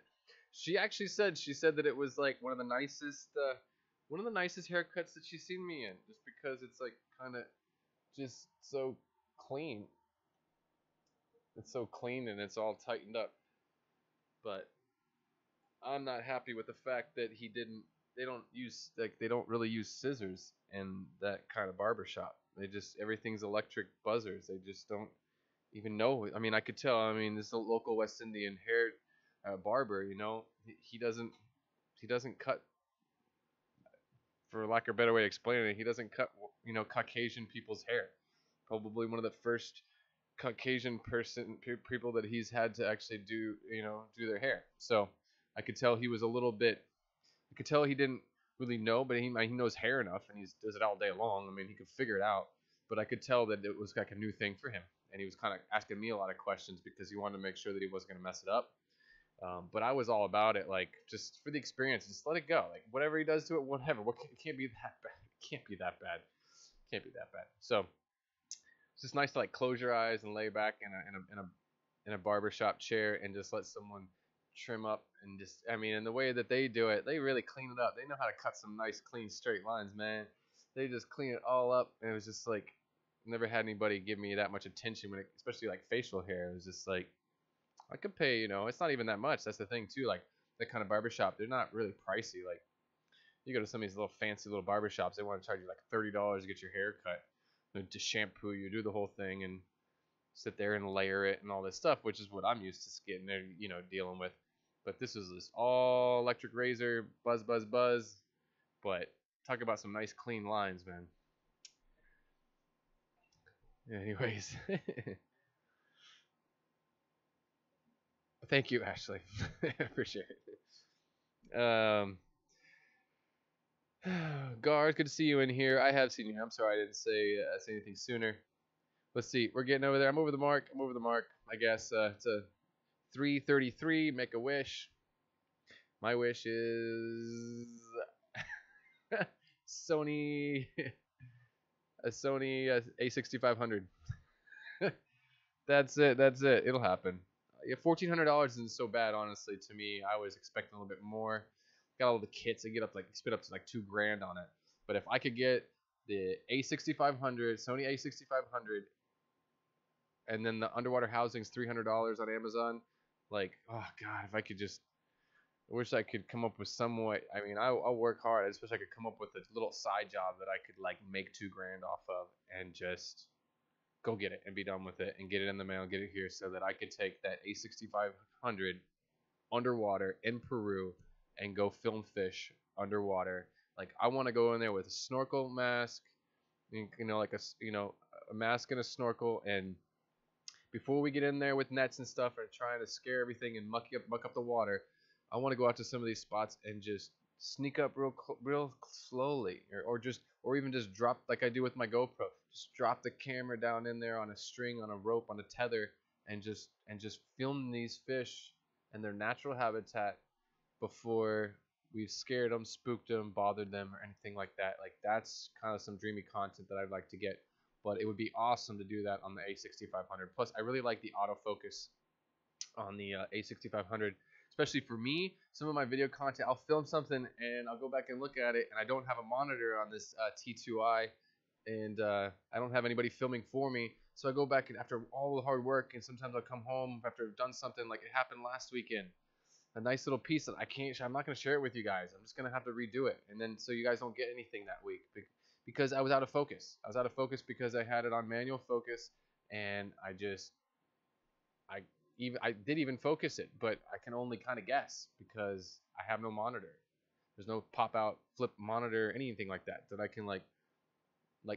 She actually said that it was like one of the nicest haircuts that she's seen me in, just because it's like kind of just so clean. It's so clean and it's all tightened up. But I'm not happy with the fact that they don't really use scissors in that kind of barber shop. They just everything's electric buzzers. They just don't even know. I mean, I could tell. I mean, this is a local West Indian hair barber. He doesn't cut, for lack of a better way of explaining it. He doesn't cut Caucasian people's hair. Probably one of the first Caucasian people that he's had to actually do their hair. So I could tell he was a little bit. I could tell he didn't really know, but he knows hair enough, and he does it all day long. I mean, he could figure it out. But I could tell that it was like a new thing for him, and he was kind of asking me a lot of questions because he wanted to make sure that he wasn't going to mess it up. But I was all about it, like just for the experience, just let it go. Like whatever he does to it, whatever. It can't be that bad. It can't be that bad. Can't be that bad. So it's just nice to like close your eyes and lay back in a barbershop chair and just let someone trim up and just and the way that they do it, they really clean it up. They know how to cut some nice clean straight lines, man. They just clean it all up, and it was just like never had anybody give me that much attention especially like facial hair. It was just like I could pay, it's not even that much. That's the thing too. Like that kind of barbershop, they're not really pricey. Like you go to some of these little fancy little barbershops, they want to charge you like $30 to get your hair cut, to shampoo you, do the whole thing, and sit there and layer it and all this stuff, which is what I'm used to getting there, dealing with. But this is this all electric razor, buzz, buzz, buzz. But talk about some nice clean lines, man. Anyways, thank you, Ashley. Appreciate it. Guard, good to see you in here. I have seen you. I'm sorry I didn't say anything sooner. Let's see. We're getting over there. I'm over the mark. I guess it's a 3:33. Make a wish. My wish is Sony A6500. That's it. It'll happen. Yeah, $1,400 isn't so bad, honestly. To me, I was expecting a little bit more. Got all the kits. They spit up to like $2,000 on it. But if I could get the A6500, Sony A6500, and then the underwater housing's $300 on Amazon, like, oh god, if I could just. I wish I could come up with some way. I mean, I'll work hard. I just wish I could come up with a little side job that I could like make $2,000 off of and just go get it and be done with it and get it in the mail, get it here, so that I could take that A6500 underwater in Peru and go film fish underwater. Like I want to go in there with a snorkel mask, like a mask and a snorkel, and before we get in there with nets and stuff and trying to scare everything and muck up the water, I want to go out to some of these spots and just sneak up real slowly, or even just drop like I do with my GoPro. Just drop the camera down in there on a string, on a rope, on a tether, and just film these fish in their natural habitat before we've scared them, spooked them, bothered them, or anything like that. Like that's kind of some dreamy content that I'd like to get. But it would be awesome to do that on the A6500. Plus, I really like the autofocus on the A6500. Especially for me, some of my video content, I'll film something and I'll go back and look at it, and I don't have a monitor on this T2i, and I don't have anybody filming for me. So I go back and after all the hard work, and sometimes I'll come home after I've done something like it happened last weekend, a nice little piece that I'm not going to share it with you guys. I'm just going to have to redo it, and then so you guys don't get anything that week because I was out of focus. I was out of focus because I had it on manual focus, and I did even focus it, but I can only kind of guess because I have no monitor. There's no pop out flip monitor, anything like that I can like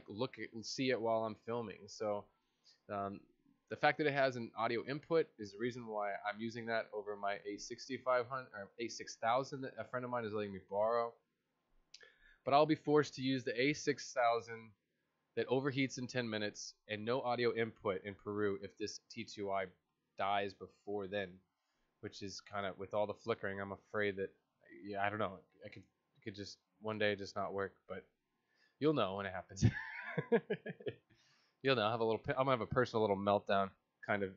look at, see it while I'm filming. So um, the fact that it has an audio input is the reason why I'm using that over my A6500 or A6000 that a friend of mine is letting me borrow. But I'll be forced to use the A6000 that overheats in 10 minutes and no audio input in Peru if this T2i dies before then, which is kind of, with all the flickering, I'm afraid that, yeah, I don't know, it could just one day just not work, but you'll know when it happens. You'll know. I'm gonna have a personal little meltdown, kind of,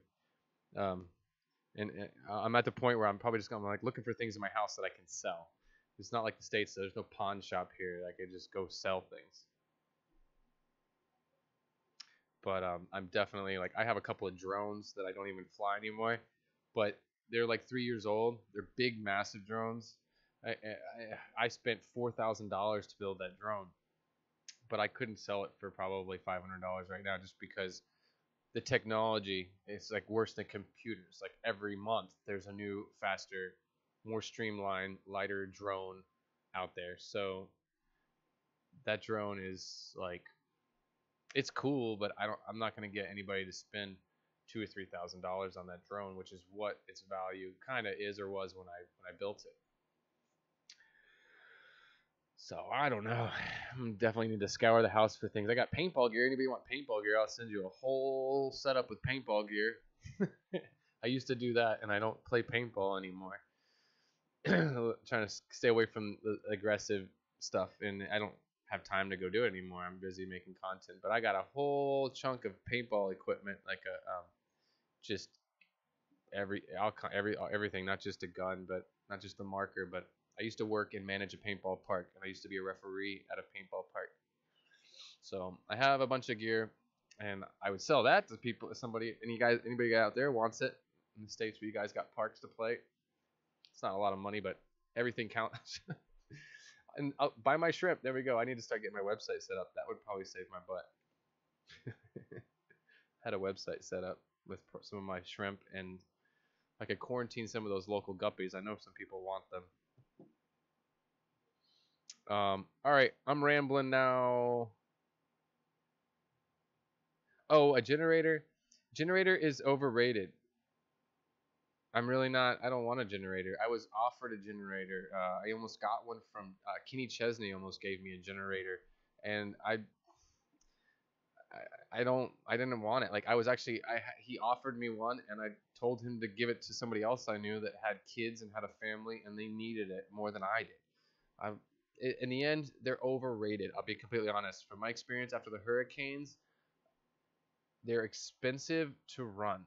and I'm at the point where I'm probably just gonna like looking for things in my house that I can sell. It's not like the States, so there's no pawn shop here. I could just go sell things. But I'm definitely like, I have a couple of drones that I don't even fly anymore, but they're like 3 years old. They're big, massive drones. I spent $4,000 to build that drone, but I couldn't sell it for probably $500 right now, just because the technology is like worse than computers. Like every month there's a new, faster, more streamlined, lighter drone out there. So that drone is like, it's cool, but I'm not going to get anybody to spend $2,000 or $3,000 on that drone, which is what its value kind of is or was when I built it. So I don't know. I definitely need to scour the house for things. I got paintball gear. Anybody want paintball gear? I'll send you a whole setup with paintball gear. I used to do that, and I don't play paintball anymore. Trying to stay away from the aggressive stuff, and I don't have time to go do it anymore. I'm busy making content, but I got a whole chunk of paintball equipment, like a just everything, not just a gun, but not just a marker, but I used to work and manage a paintball park, and I used to be a referee at a paintball park. So I have a bunch of gear, and I would sell that to people. Anybody out there wants it in the States where you guys got parks to play? It's not a lot of money, but everything counts. And buy my shrimp. There we go. I need to start getting my website set up. That would probably save my butt. Had a website set up with some of my shrimp, and I could quarantine some of those local guppies. I know some people want them. All right, I'm rambling now. Oh, a generator. Generator is overrated. I'm really not. I don't want a generator. I was offered a generator. I almost got one from Kenny Chesney. Almost gave me a generator, and I didn't want it. Like he offered me one, and I told him to give it to somebody else I knew that had kids and had a family, and they needed it more than I did. In the end, they're overrated. I'll be completely honest. From my experience after the hurricanes, they're expensive to run.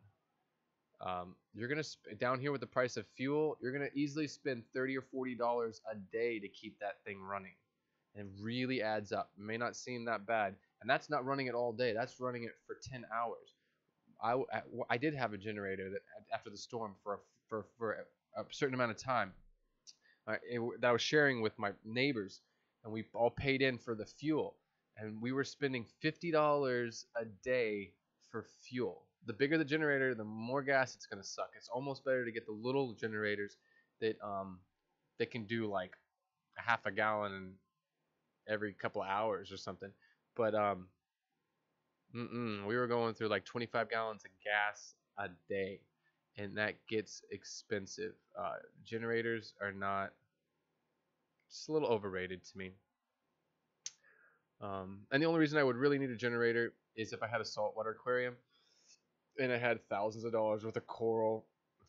You're gonna down here with the price of fuel, you're gonna easily spend $30 or $40 a day to keep that thing running. And it really adds up. It may not seem that bad, and that's not running it all day. That's running it for 10 hours. I did have a generator that after the storm for a certain amount of time that I was sharing with my neighbors, and we all paid in for the fuel, and we were spending $50 a day for fuel. The bigger the generator, the more gas it's gonna suck. It's almost better to get the little generators that can do like a half a gallon every couple of hours or something. But we were going through like 25 gallons of gas a day, and that gets expensive. Generators are not, just a little overrated to me. And the only reason I would really need a generator is if I had a saltwater aquarium and it had thousands of dollars worth of coral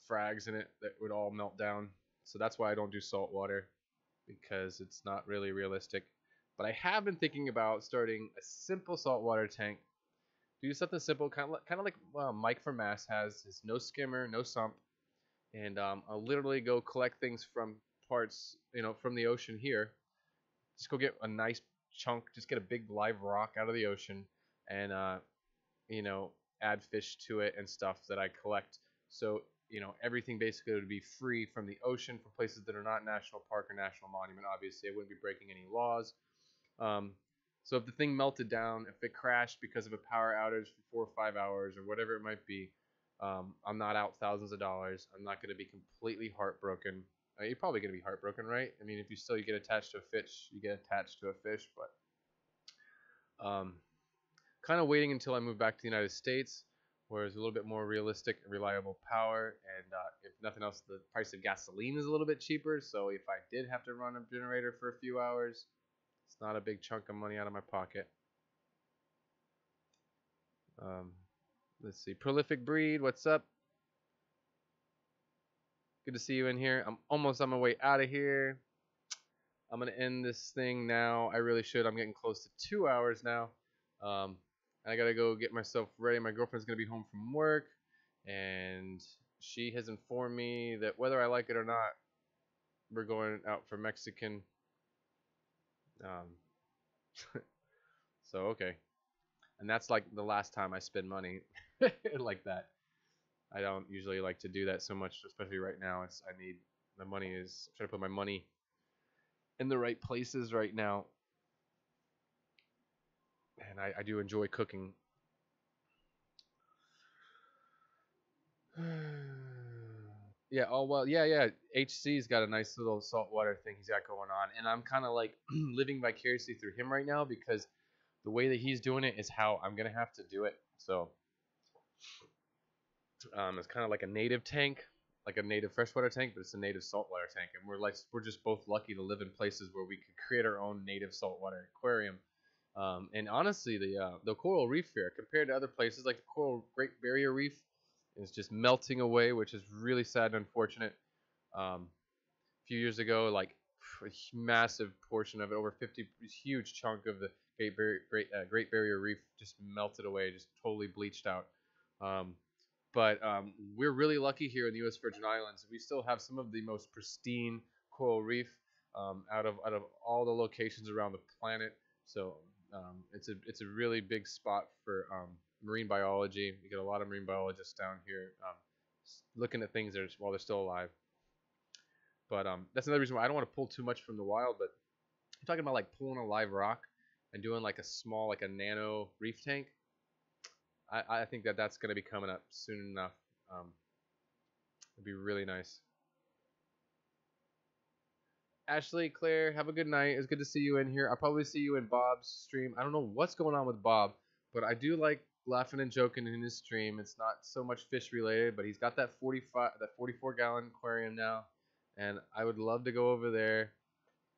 frags in it that would all melt down. So that's why I don't do saltwater, because it's not really realistic. But I have been thinking about starting a simple saltwater tank. Do something simple, kind of like Mike from Mass has. It's no skimmer, no sump, and I'll literally go collect things from parts, from the ocean here. Just go get a nice chunk, just get a big live rock out of the ocean, and add fish to it and stuff that I collect. So everything basically would be free from the ocean for places that are not national park or national monument. Obviously, I wouldn't be breaking any laws. So if the thing melted down, if it crashed because of a power outage for 4 or 5 hours or whatever it might be, I'm not out thousands of dollars. I'm not going to be completely heartbroken. You're probably gonna be heartbroken, right? I mean, if you get attached to a fish, you get attached to a fish. But kind of waiting until I move back to the United States, where it's a little bit more realistic and reliable power, and if nothing else, the price of gasoline is a little bit cheaper. So if I did have to run a generator for a few hours, it's not a big chunk of money out of my pocket. Let's see, Prolific Breed, what's up? Good to see you in here. I'm almost on my way out of here. I'm going to end this thing now. I really should. I'm getting close to 2 hours now. I got to go get myself ready. My girlfriend's going to be home from work, and she has informed me that whether I like it or not, we're going out for Mexican. So, okay. And that's like the last time I spend money like that. I don't usually like to do that so much, especially right now. I need the money is I'm trying to put my money in the right places right now, and I do enjoy cooking. Yeah. Oh well. Yeah. HC's got a nice little saltwater thing he's got going on, and I'm kind of like living vicariously through him right now because the way that he's doing it is how I'm gonna have to do it. So it's kind of like a native tank, like a native freshwater tank, but it's a native saltwater tank, and we're just both lucky to live in places where we could create our own native saltwater aquarium. And honestly, the coral reef here, compared to other places like the Great Barrier Reef, is just melting away, which is really sad and unfortunate. A few years ago, like a massive portion of it, over 50, huge chunk of the Great Barrier Reef just melted away, just totally bleached out. But we're really lucky here in the U.S. Virgin Islands. We still have some of the most pristine coral reef out of all the locations around the planet. So it's a really big spot for marine biology. We get a lot of marine biologists down here looking at things while they're still alive. But that's another reason why I don't want to pull too much from the wild. But I'm talking about like pulling a live rock and doing like a small, like a nano reef tank. I think that's going to be coming up soon enough. It'd be really nice. Ashley, Claire, have a good night. It's good to see you in here. I'll probably see you in Bob's stream. I don't know what's going on with Bob, but I do like laughing and joking in his stream. It's not so much fish related, but he's got that 44-gallon aquarium now, and I would love to go over there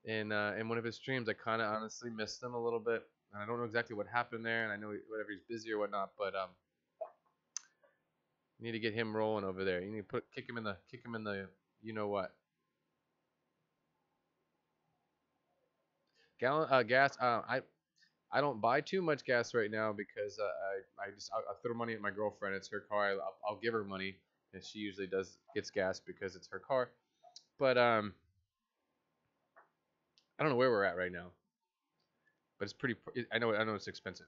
in one of his streams. I kind of honestly missed him a little bit. And I don't know exactly what happened there, and I know whatever he's busy or whatnot, but you need to get him rolling over there. You need to kick him in the you know what. Gas. I don't buy too much gas right now because I throw money at my girlfriend. It's her car. I'll give her money, and she usually gets gas because it's her car. But I don't know where we're at right now. But it's pretty. I know it's expensive.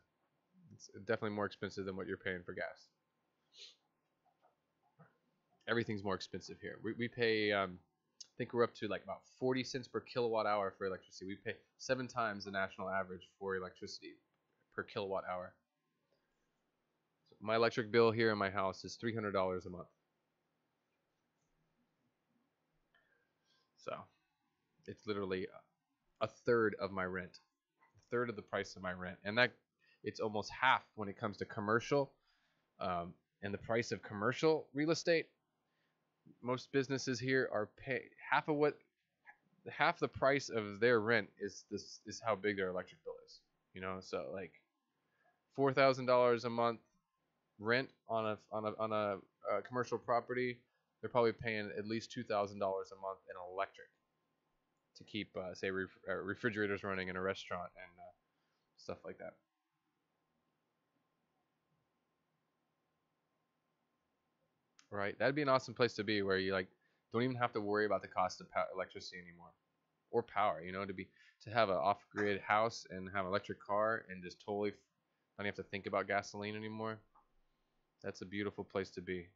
It's definitely more expensive than what you're paying for gas. Everything's more expensive here. We pay. I think we're up to like about 40 cents per kilowatt hour for electricity. We pay 7 times the national average for electricity per kilowatt hour. So my electric bill here in my house is $300 a month. So it's literally a third of my rent. Third of the price of my rent, and that it's almost half when it comes to commercial. And the price of commercial real estate, most businesses here are pay half the price of their rent is how big their electric bill is. You know, so like $4,000 a month rent on a commercial property, they're probably paying at least $2,000 a month in electric to keep, say, refrigerators running in a restaurant and stuff like that. Right, that'd be an awesome place to be, where you like don't even have to worry about the cost of electricity anymore, or power. You know, to have an off-grid house and have an electric car and just totally don't have to think about gasoline anymore. That's a beautiful place to be.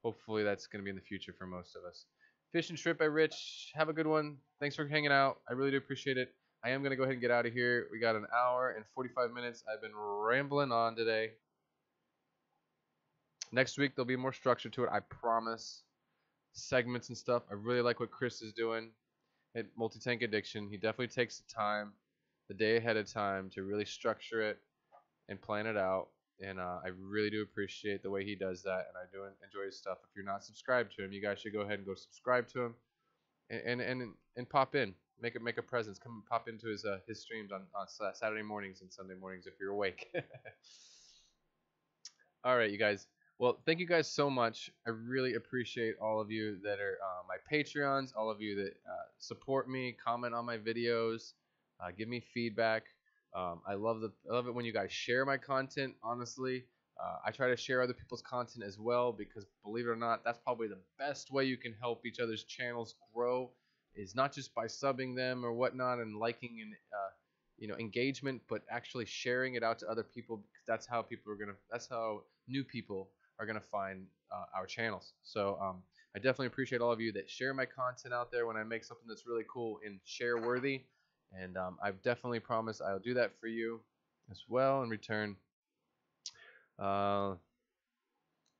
Hopefully, that's going to be in the future for most of us. Fish and Shrimp by Rich. Have a good one. Thanks for hanging out. I really do appreciate it. I am going to go ahead and get out of here. We got an hour and 45 minutes. I've been rambling on today. Next week, there'll be more structure to it, I promise. segments and stuff. I really like what Chris is doing at Multi-Tank Addiction. He definitely takes the time, the day ahead of time, to really structure it and plan it out. And I really do appreciate the way he does that, and I do enjoy his stuff. If you're not subscribed to him, you guys should go ahead and go subscribe to him, and pop in, make a presence. Come pop into his streams on Saturday mornings and Sunday mornings if you're awake. All right, you guys. Well, thank you guys so much. I really appreciate all of you that are my Patreons, all of you that support me, comment on my videos, give me feedback. I love it when you guys share my content. Honestly, I try to share other people's content as well, because believe it or not, that's probably the best way you can help each other's channels grow. Is not just by subbing them or whatnot and liking and engagement, but actually sharing it out to other people, because that's how new people are gonna find our channels. So I definitely appreciate all of you that share my content out there when I make something that's really cool and share worthy. And I've definitely promised I'll do that for you as well in return. I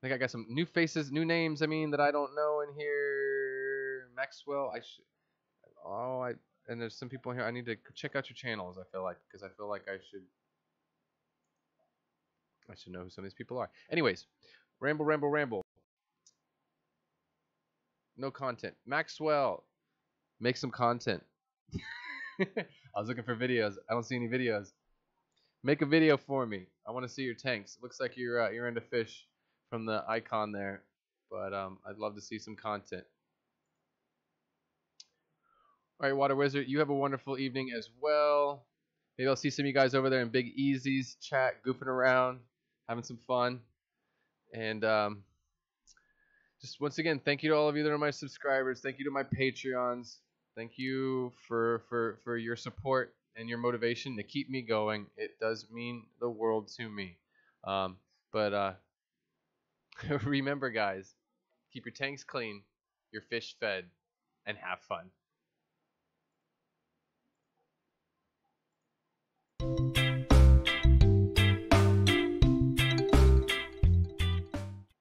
think I got some new faces, new names. I mean, that I don't know in here. Maxwell, and there's some people here. I need to check out your channels. I feel like, because I feel like I should know who some of these people are. Anyways, ramble. No content. Maxwell, make some content. I was looking for videos. I don't see any videos. Make a video for me. I want to see your tanks. It looks like you're into fish from the icon there, but I'd love to see some content. All right, Water Wizard, you have a wonderful evening as well. Maybe I'll see some of you guys over there in Big Easy's chat, goofing around, having some fun. And just once again, thank you to all of you that are my subscribers. Thank you to my Patreons. Thank you for your support and your motivation to keep me going. It does mean the world to me. But remember, guys, keep your tanks clean, your fish fed, and have fun.